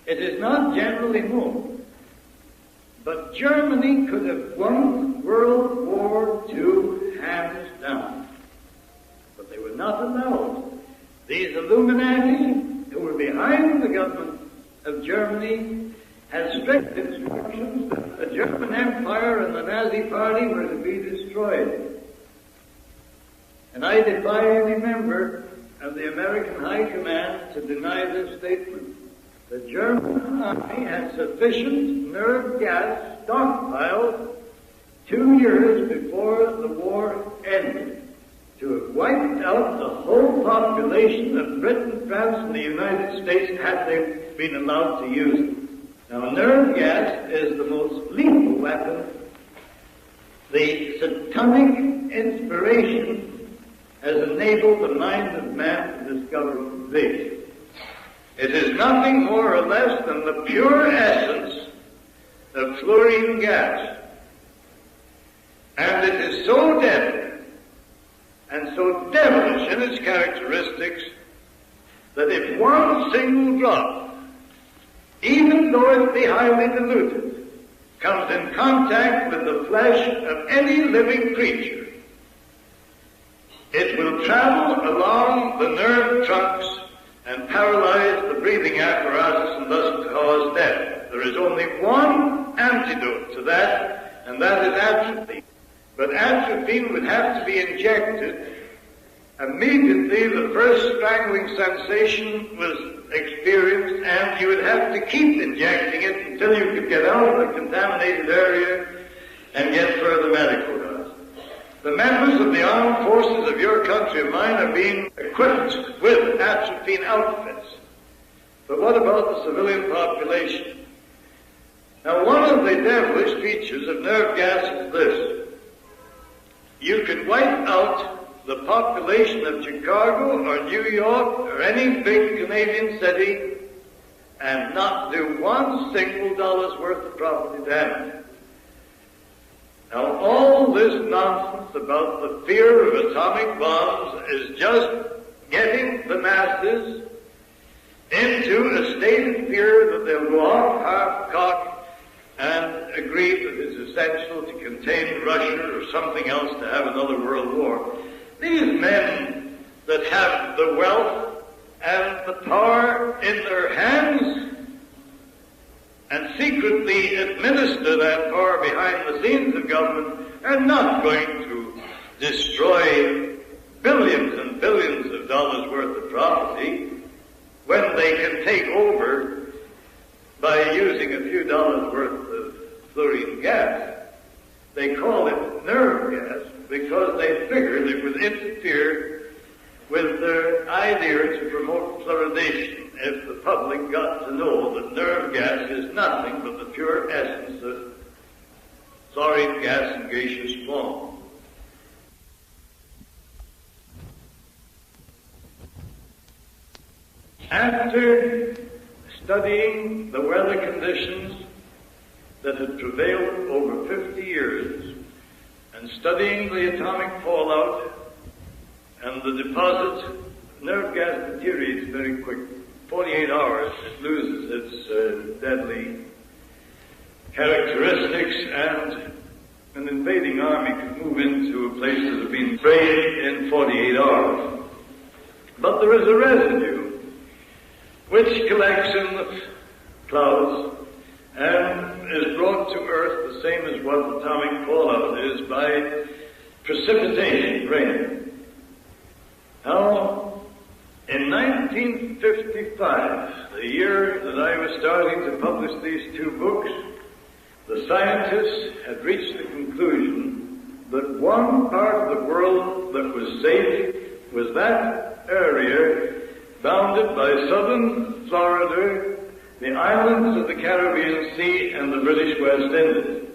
It is not generally known, but Germany could have won World War II hands down. But they were not allowed. These Illuminati, who were behind the government of Germany, had strict instructions that the German Empire and the Nazi Party were to be destroyed. And I defy any member of the American High Command to deny this statement. The German army had sufficient nerve gas stockpiled 2 years before the war ended, to have wiped out the whole population of Britain, France, and the United States had they been allowed to use it. Now, nerve gas is the most lethal weapon. The satanic inspiration has enabled the mind of man to discover this. It is nothing more or less than the pure essence of fluorine gas. And it is so deadly and so devilish in its characteristics that if one single drop, even though it be highly diluted, comes in contact with the flesh of any living creature, it will travel along the nerve trunks and paralyze the breathing apparatus and thus cause death. There is only one antidote to that, and that is atropine. But atropine would have to be injected immediately the first strangling sensation was experienced, and you would have to keep injecting it until you could get out of the contaminated area and get further medical guards. The members of the armed forces of your country of mine are being equipped with atropine outfits. But what about the civilian population? Now, one of the devilish features of nerve gas is this. You can wipe out the population of Chicago or New York or any big Canadian city and not do one single dollar's worth of property damage. Now, all this nonsense about the fear of atomic bombs is just getting the masses into a state of fear that they'll go off half-cocked and agree that it's essential to contain Russia or something else to have another world war. These men that have the wealth and the power in their hands and secretly administer that power behind the scenes of government are not going to destroy billions and billions of dollars worth of property when they can take over by using a few dollars worth of fluorine gas. They call it nerve gas because they figured it would interfere with their idea to promote fluoridation if the public got to know that nerve gas is nothing but the pure essence of fluorine gas in gaseous form. After studying the weather conditions that had prevailed over 50 years and studying the atomic fallout and the deposit, nerve gas deteriorates very quickly. 48 hours, it loses its deadly characteristics, and an invading army could move into a place that had been sprayed in 48 hours. But there is a residue which collects in the clouds and is brought to Earth the same as what atomic fallout is by precipitation, rain. Now, in 1955, the year that I was starting to publish these two books, the scientists had reached the conclusion that one part of the world that was safe was that area bounded by southern Florida, the islands of the Caribbean Sea, and the British West Indies.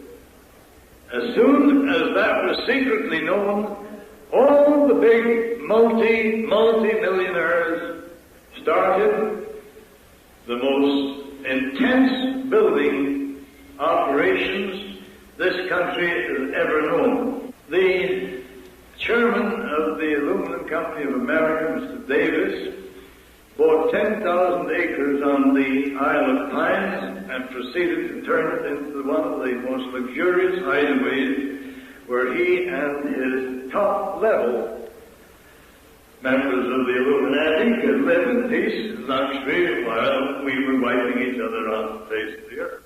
As soon as that was secretly known, all the big multi-millionaires started the most intense building operations this country has ever known. The chairman of the Aluminum Company of America, Mr. Davis, bought 10,000 acres on the Isle of Pines and proceeded to turn it into one of the most luxurious hideaways where he and his top-level members of the Illuminati could live in peace and luxury while we were wiping each other off the face of the earth.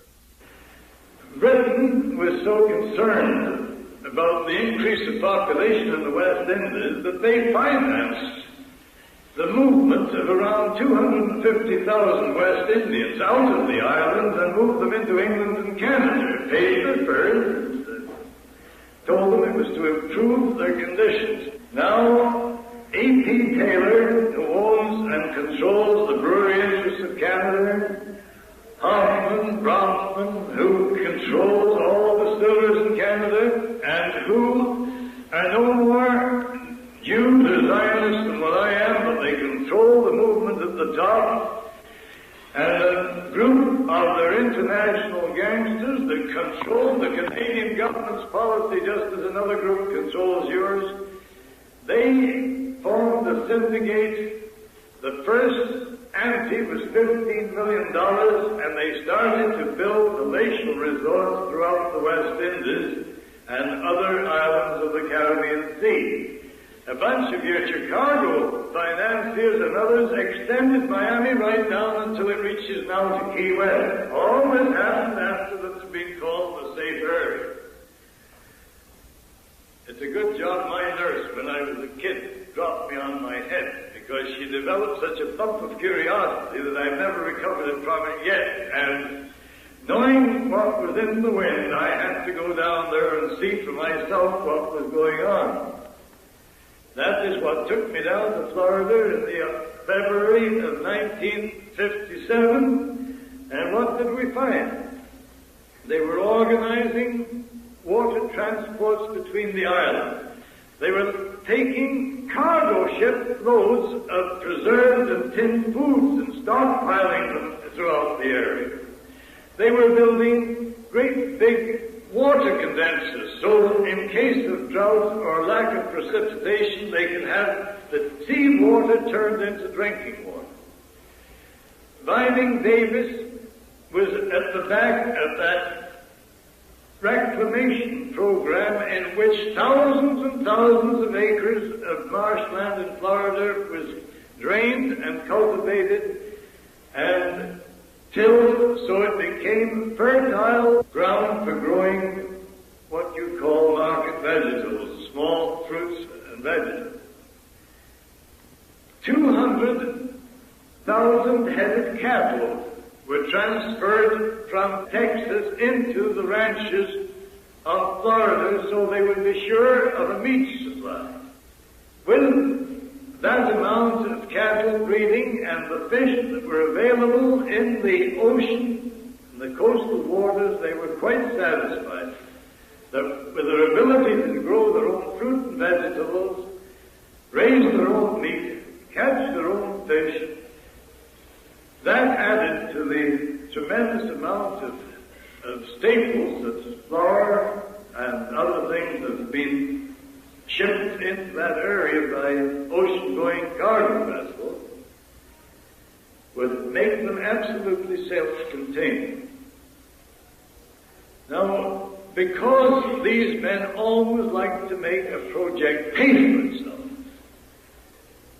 Britain was so concerned about the increase of population in the West Indies that they financed the movement of around 250,000 West Indians out of the islands and moved them into England and Canada, paid their fares, told them it was to improve their conditions. Now, A.P. Taylor, who owns and controls the brewery interests of Canada, Hoffman, Bronfman, who controls all the distillers in Canada, and who are no more Jews or Zionists than what I am, but they control the movement at the top, and a group of their international gangsters that control the Canadian government's policy just as another group controls yours. They formed a syndicate. The first ante was $15 million, and they started to build palatial resorts throughout the West Indies and other islands of the Caribbean Sea. A bunch of your Chicago financiers and others extended Miami right down until it reaches now to Key West. All this happened after it's been called the safe area. It's a good job my nurse, when I was a kid, dropped me on my head, because she developed such a bump of curiosity that I've never recovered it from it yet. And knowing what was in the wind, I had to go down there and see for myself what was going on. That is what took me down to Florida in the February of 1957. And what did we find? They were organizing water transports between the islands. They were taking cargo ship loads of preserved and tinned foods and stockpiling them throughout the area. They were building great big water condensers, so in case of drought or lack of precipitation, they can have the sea water turned into drinking water. Vining Davis was at the back of that reclamation program in which thousands and thousands of acres of marshland in Florida was drained and cultivated and tilled so it became fertile ground for growing what you call market vegetables, small fruits and vegetables. 200,000 head of cattle were transferred from Texas into the ranches of Florida so they would be sure of a meat supply. With that amount of cattle breeding and the fish that were available in the ocean and the coastal waters, they were quite satisfied that with their ability to grow their own fruit and vegetables, raise their own meat, catch their own fish, that added to the tremendous amount of staples such as flour and other things that have been shipped into that area by ocean-going cargo vessels, would make them absolutely self-contained. Now, because these men always like to make a project pay for itself,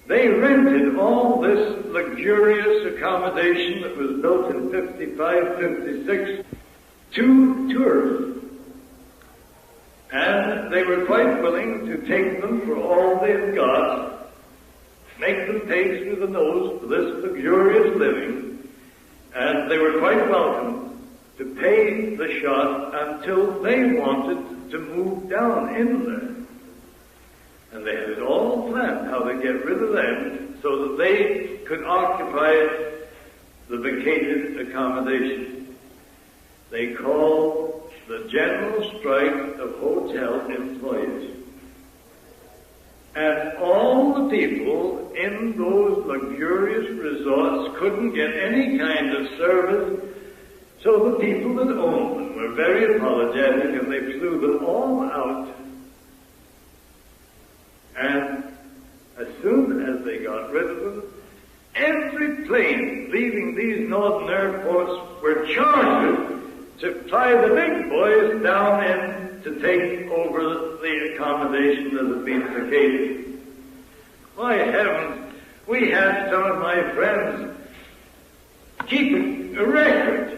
they rented all this luxurious accommodation that was built in 55, 56 to tourists. And they were quite willing to take them for all they've got, make them pay through the nose for this luxurious living, and they were quite welcome to pay the shot until they wanted to move down in there. And they had it all planned how to get rid of them so that they could occupy the vacated accommodation. They called the general strike of hotel employees. And all the people in those luxurious resorts couldn't get any kind of service, so the people that owned them were very apologetic and they flew them all out. And as soon as they got rid of them, every plane leaving these northern airports were chartered to fly the big boys down in to take over the accommodation that had been vacated. My heavens, we had some of my friends keeping a record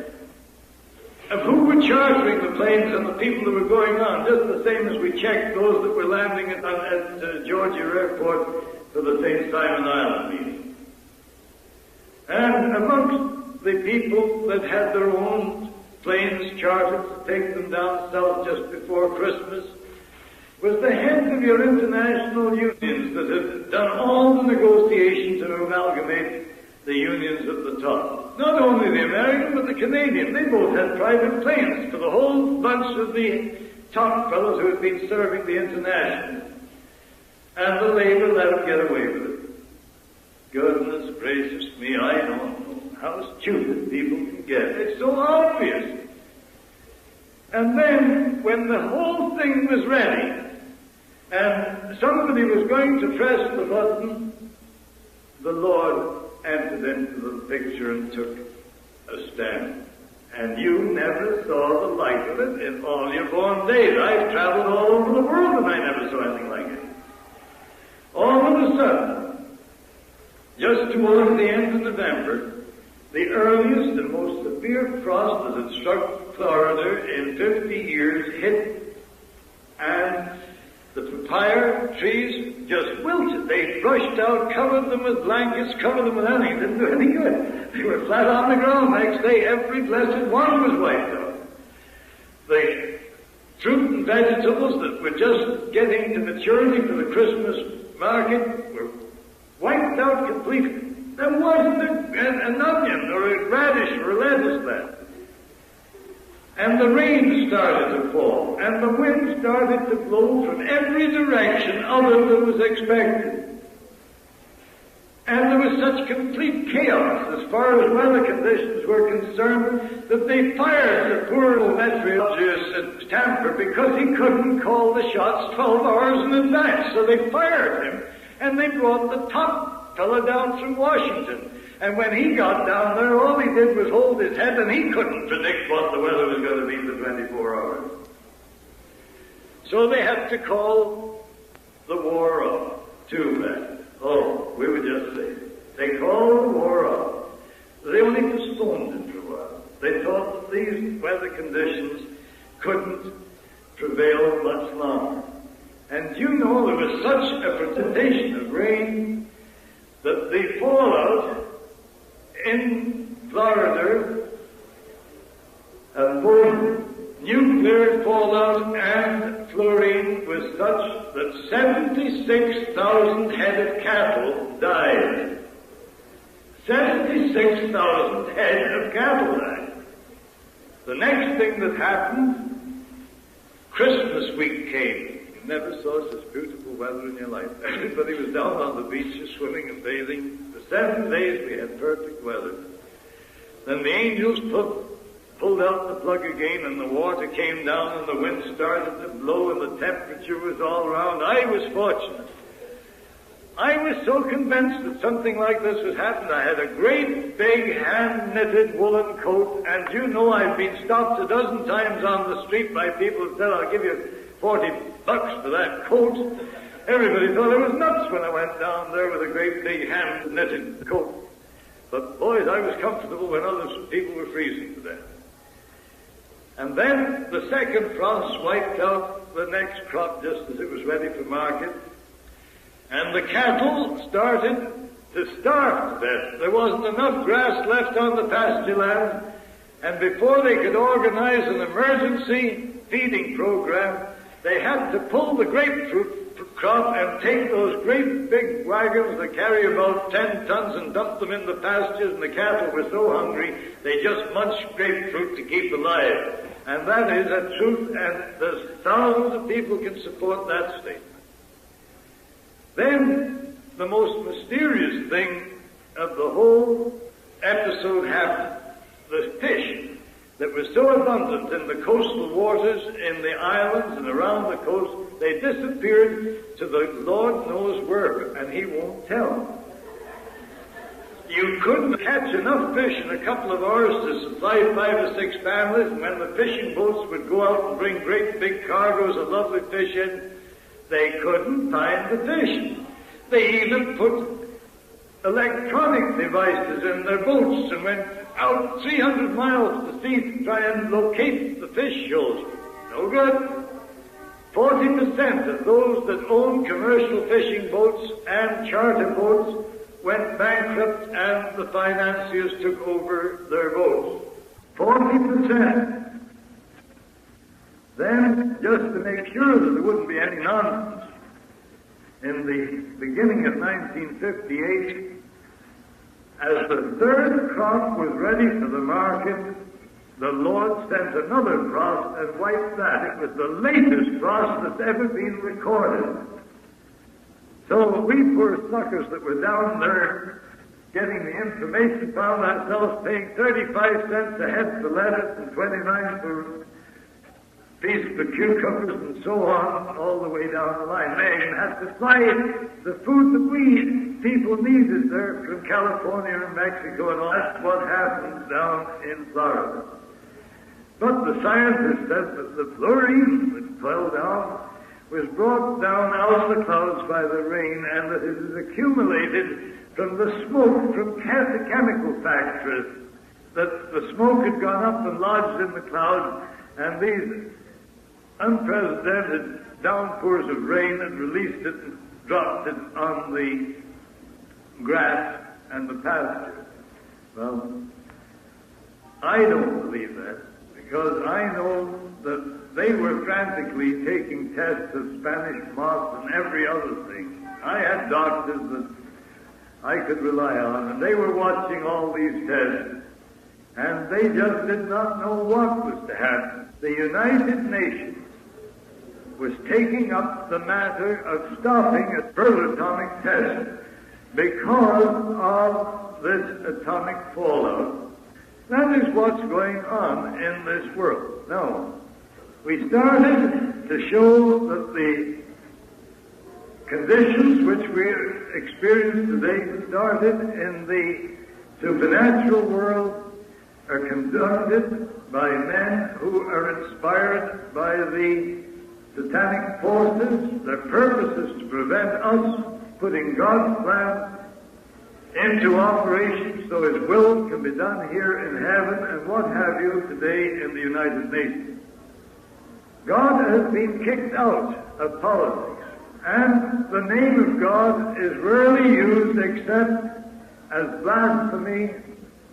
of who were chartering the planes and the people that were going on, just the same as we checked those that were landing at Georgia Airport for the St. Simon Island meeting. And amongst the people that had their own planes chartered to take them down south just before Christmas was the heads of your international unions that had done all the negotiations to amalgamate the unions at the top. Not only the American, but the Canadian. They both had private planes for the whole bunch of the top fellows who had been serving the international. And the Labour let them get away with it. Goodness gracious me, I don't know how stupid people can get. It's so obvious. And then, when the whole thing was ready, and somebody was going to press the button, the Lord entered into the picture and took a stand. And you never saw the like of it in all your born days. I've traveled all over the world and I never saw anything like it. All of a sudden, just towards the end of November, the earliest and most severe frost that had struck Florida in 50 years hit, and the papaya trees just wilted. They brushed out, covered them with blankets, covered them with anything. Didn't do any good. They were flat on the ground. Next day, every blessed one was wiped out. The fruit and vegetables that were just getting to maturity for the Christmas market were wiped out completely. There wasn't an onion or a radish or a lettuce left. And the rain started to fall, and the wind started to blow from every direction other than was expected. And there was such complete chaos as far as weather conditions were concerned that they fired the poor little meteorologist at Tampa because he couldn't call the shots 12 hours in advance. So they fired him, and they brought the top fella down from Washington. And when he got down there, all he did was hold his head, and he couldn't predict what the weather was going to be for 24 hours. So they had to call the war off. Too bad. Oh, we would just say, they called the war off. They only postponed it for a while. They thought that these weather conditions couldn't prevail much longer. And you know, there was such a precipitation of rain that the fallout in Florida, both nuclear fallout and fluorine, was such that 76,000 head of cattle died. 76,000 head of cattle died. The next thing that happened, Christmas week came. You never saw such beautiful weather in your life. Everybody was down on the beaches swimming and bathing. For 7 days we had perfect weather. Then the angels pulled out the plug again, and the water came down, and the wind started to blow, and the temperature was all around. I was fortunate. I was so convinced that something like this would happen. I had a great big hand-knitted woolen coat, and you know I've been stopped a dozen times on the street by people who said, I'll give you $40 for that coat. Everybody thought I was nuts when I went down there with a great big hand-knitted coat. But boys, I was comfortable when other people were freezing to death. And then the second frost wiped out the next crop just as it was ready for market. And the cattle started to starve to death. There wasn't enough grass left on the pasture land. And before they could organize an emergency feeding program, they had to pull the grapefruit crop and take those great big wagons that carry about 10 tons and dump them in the pastures, and the cattle were so hungry they just munched grapefruit to keep alive. And that is a truth, and there's thousands of people can support that statement. Then the most mysterious thing of the whole episode happened. The fish that was so abundant in the coastal waters, in the islands and around the coast, they disappeared to the Lord knows where, and he won't tell. You couldn't catch enough fish in a couple of hours to supply 5 or 6 families, and when the fishing boats would go out and bring great big cargoes of lovely fish in, they couldn't find the fish. They even put electronic devices in their boats and went out 300 miles to sea to try and locate the fish shoals. No good. 40% of those that owned commercial fishing boats and charter boats went bankrupt, and the financiers took over their boats. 40%. Then, just to make sure that there wouldn't be any nonsense, in the beginning of 1958, as the third crop was ready for the market, the Lord sent another frost and wiped that. It was the latest frost that's ever been recorded. So we poor suckers that were down there getting the information found ourselves paying 35 cents a head for lettuce and 29 for piece for cucumbers and so on, all the way down the line. They even had to fly the food that we people needed there from California and Mexico, and all that's what happens down in Florida. But the scientists said that the fluorine that fell down was brought down out of the clouds by the rain, and that it is accumulated from the smoke from chemical factories, that the smoke had gone up and lodged in the clouds, and these unprecedented downpours of rain had released it and dropped it on the grass and the pasture. Well, I don't believe that, because I know that they were frantically taking tests of Spanish moss and every other thing. I had doctors that I could rely on, and they were watching all these tests, and they just did not know what was to happen. The United Nations was taking up the matter of stopping a further atomic test because of this atomic fallout. That is what's going on in this world. Now, we started to show that the conditions which we experience today started in the supernatural world are conducted by men who are inspired by the satanic forces. Their purpose is to prevent us putting God's plan into operation so His will can be done here in heaven and what have you today in the United Nations. God has been kicked out of politics, and the name of God is rarely used except as blasphemy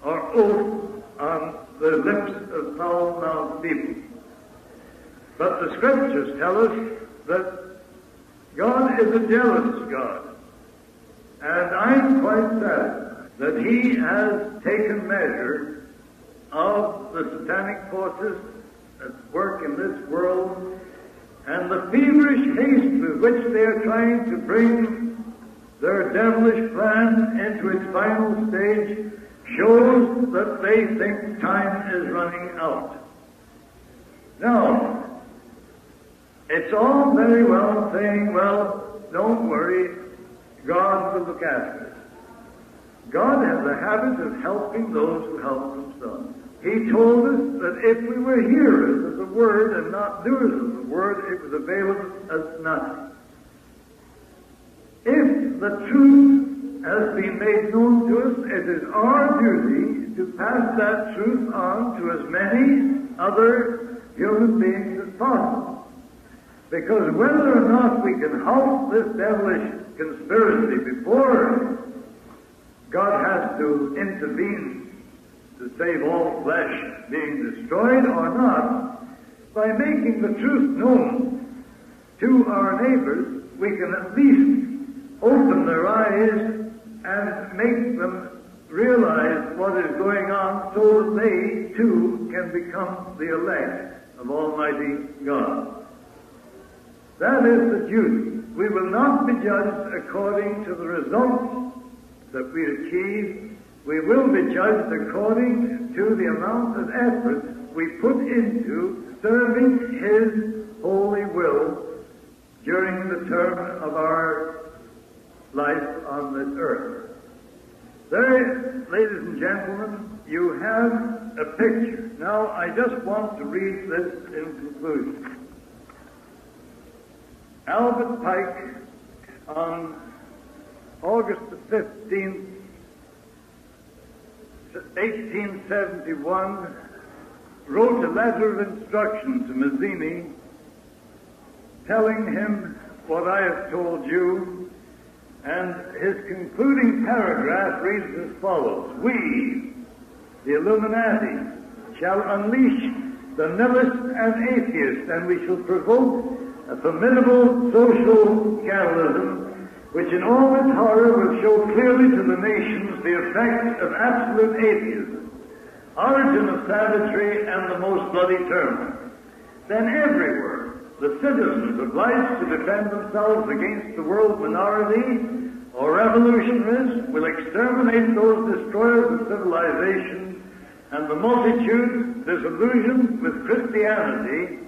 or oath on the lips of foul-mouthed people. But the Scriptures tell us that God is a jealous God. And I'm quite sad that He has taken measure of the satanic forces that work in this world, and the feverish haste with which they are trying to bring their devilish plan into its final stage shows that they think time is running out. Now, it's all very well saying, well, don't worry, God will look after us. God has a habit of helping those who help themselves. He told us that if we were hearers of the Word and not doers of the Word, it would avail us nothing. If the truth has been made known to us, it is our duty to pass that truth on to as many other human beings as possible. Because whether or not we can halt this devilish conspiracy before God has to intervene to save all flesh being destroyed or not, by making the truth known to our neighbors, we can at least open their eyes and make them realize what is going on so that they too can become the elect of Almighty God. That is the duty. We will not be judged according to the results that we achieve. We will be judged according to the amount of effort we put into serving His holy will during the term of our life on this earth. There, ladies and gentlemen, you have a picture. Now, I just want to read this in conclusion. Albert Pike, on August the 15th, 1871, wrote a letter of instruction to Mazzini, telling him what I have told you, and his concluding paragraph reads as follows: We, the Illuminati, shall unleash the nihilist and atheist, and we shall provoke a formidable social catalysm, which in all its horror will show clearly to the nations the effect of absolute atheism, origin of savagery, and the most bloody turmoil. Then everywhere, the citizens obliged to defend themselves against the world minority or revolutionists will exterminate those destroyers of civilization, and the multitude disillusioned with Christianity,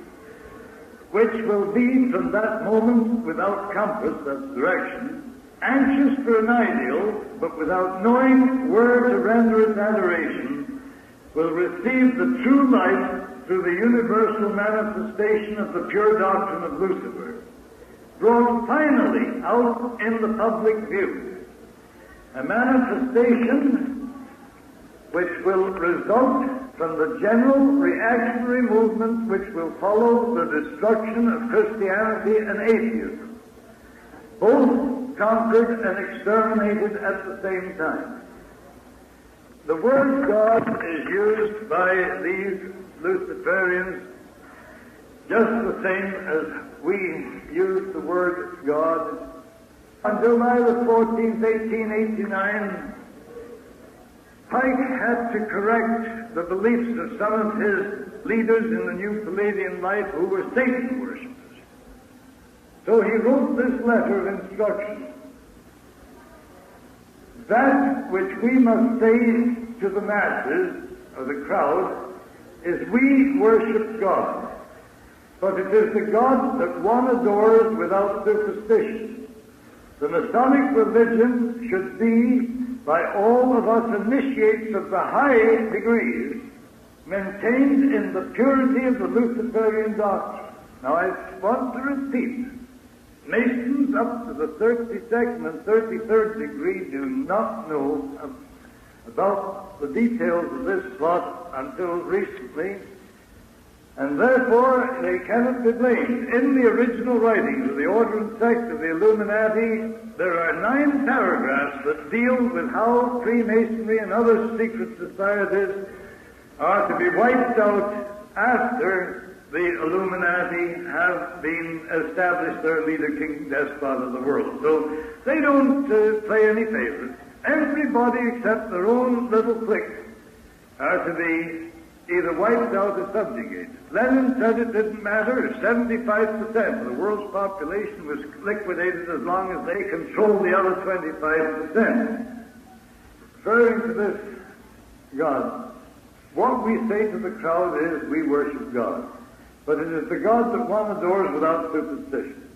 which will be from that moment without compass, that's direction, anxious for an ideal, but without knowing where to render its adoration, will receive the true light through the universal manifestation of the pure doctrine of Lucifer, brought finally out in the public view. A manifestation which will result from the general reactionary movement which will follow the destruction of Christianity and atheism, both conquered and exterminated at the same time. The word God is used by these Luciferians just the same as we use the word God. On July the 14th, 1889, Pike had to correct the beliefs of some of his leaders in the New Palladian life who were Satan worshippers. So he wrote this letter of instruction. That which we must say to the masses, or the crowd, is we worship God. But it is the God that one adores without superstition. The Masonic religion should be, by all of us initiates of the high degrees, maintained in the purity of the Luciferian doctrine. Now I want to repeat, Masons up to the 32nd and 33rd degree do not know about the details of this plot until recently, and therefore they cannot be blamed. In the original writings of the Order and Sect of the Illuminati, there are 9 paragraphs that deal with how Freemasonry and other secret societies are to be wiped out after the Illuminati have been established their leader, king, despot of the world. So they don't play any favorites. Everybody except their own little clique are to be either wiped out or subjugated. Lenin said it didn't matter if 75% of the world's population was liquidated as long as they controlled the other 25%. Referring to this God, what we say to the crowd is we worship God. But it is the God that one adores without superstition.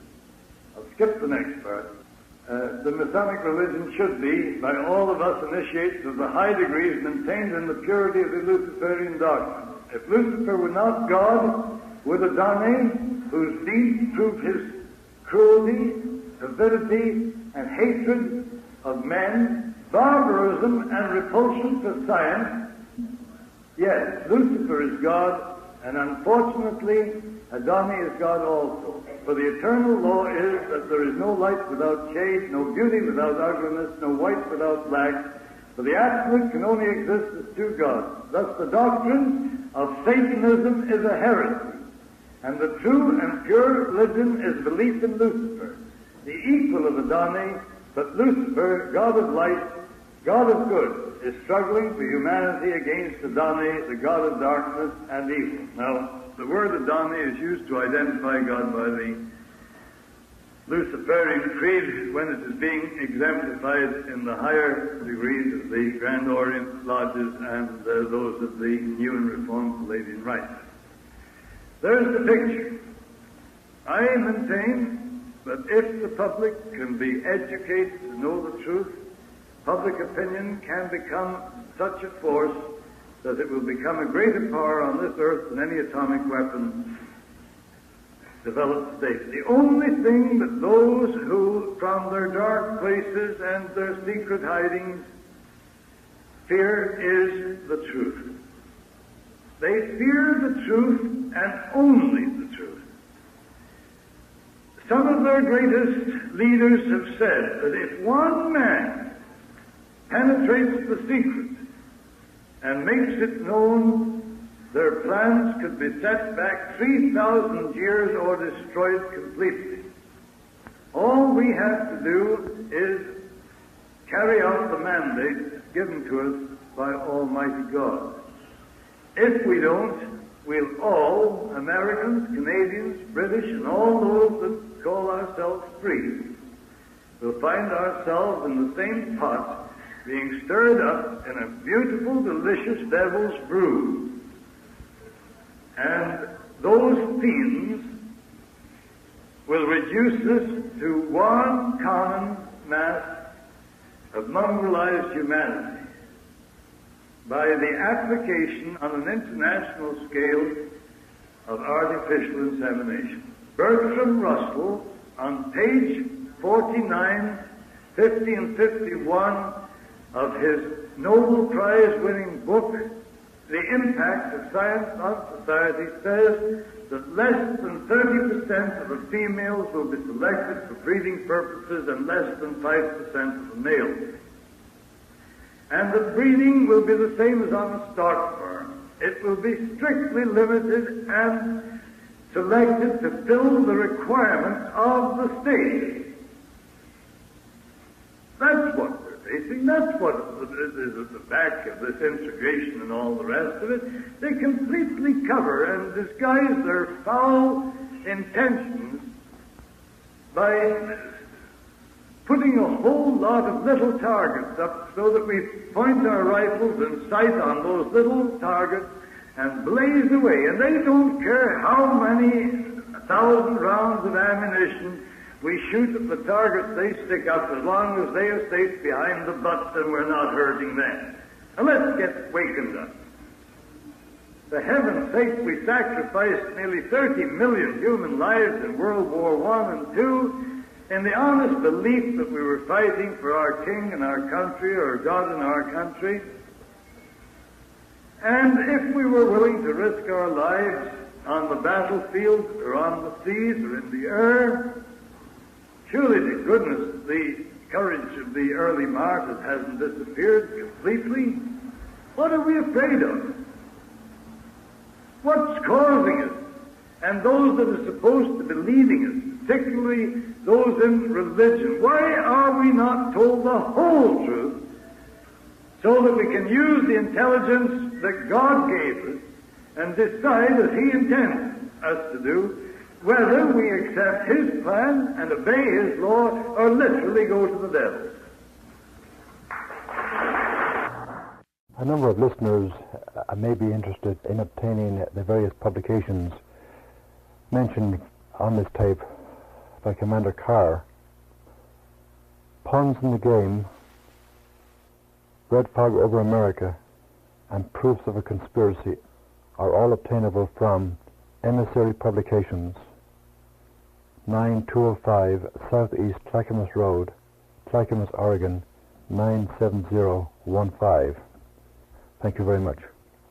I'll skip the next part. The Masonic religion should be, by all of us initiates of the high degrees, maintained in the purity of the Luciferian doctrine. If Lucifer were not God, would Adonai, whose deeds prove his cruelty, avidity, and hatred of men, barbarism, and repulsion for science, yes, Lucifer is God, and unfortunately, Adonai is God also. For the eternal law is that there is no light without shade, no beauty without ugliness, no white without black. For the absolute can only exist as two gods. Thus the doctrine of Satanism is a heresy, and the true and pure religion is belief in Lucifer, the equal of Adonai, but Lucifer, God of light, God of good, is struggling for humanity against Adonai, the God of darkness and evil. Now, the word Adonai is used to identify God by the Luciferian creed when it is being exemplified in the higher degrees of the Grand Orient Lodges and those of the New and Reformed Palladian Rites. There's the picture. I maintain that if the public can be educated to know the truth, public opinion can become such a force that it will become a greater power on this earth than any atomic weapon developed today. The only thing that those who, from their dark places and their secret hidings, fear is the truth. They fear the truth and only the truth. Some of their greatest leaders have said that if one man penetrates the secret and makes it known their plans could be set back 3,000 years or destroyed completely. All we have to do is carry out the mandate given to us by Almighty God. If we don't, we'll all, Americans, Canadians, British, and all those that call ourselves free, will find ourselves in the same pot, being stirred up in a beautiful, delicious devil's brew. And those fiends will reduce us to one common mass of mongrelized humanity by the application on an international scale of artificial insemination. Bertrand Russell, on page 49, 50, and 51 of his Nobel Prize-winning book, The Impact of Science on Society, says that less than 30% of the females will be selected for breeding purposes and less than 5% of the males. And the breeding will be the same as on a stock farm. It will be strictly limited and selected to fill the requirements of the state. That's what we're facing. That's what is at the back of this integration and all the rest of it. They completely cover and disguise their foul intentions by putting a whole lot of little targets up so that we point our rifles and sight on those little targets and blaze away. And they don't care how many 1,000 rounds of ammunition we shoot at the targets they stick up, as long as they are safe behind the butts and we're not hurting them. Now let's get wakened up. For heaven's sake, we sacrificed nearly 30 million human lives in World War I and II in the honest belief that we were fighting for our king and our country, or God and our country. And if we were willing to risk our lives on the battlefield or on the seas or in the air, surely to goodness the courage of the early martyrs hasn't disappeared completely. What are we afraid of? What's causing it? And those that are supposed to be leading us, particularly those in religion, why are we not told the whole truth so that we can use the intelligence that God gave us and decide as He intends us to do, whether we accept His plan and obey His law or literally go to the devil? A number of listeners may be interested in obtaining the various publications mentioned on this tape by Commander Carr. Pawns in the Game, Red Fog Over America, and Proofs of a Conspiracy are all obtainable from Emissary Publications, 9205 Southeast Clackamas Road, Clackamas, Oregon, 97015. Thank you very much.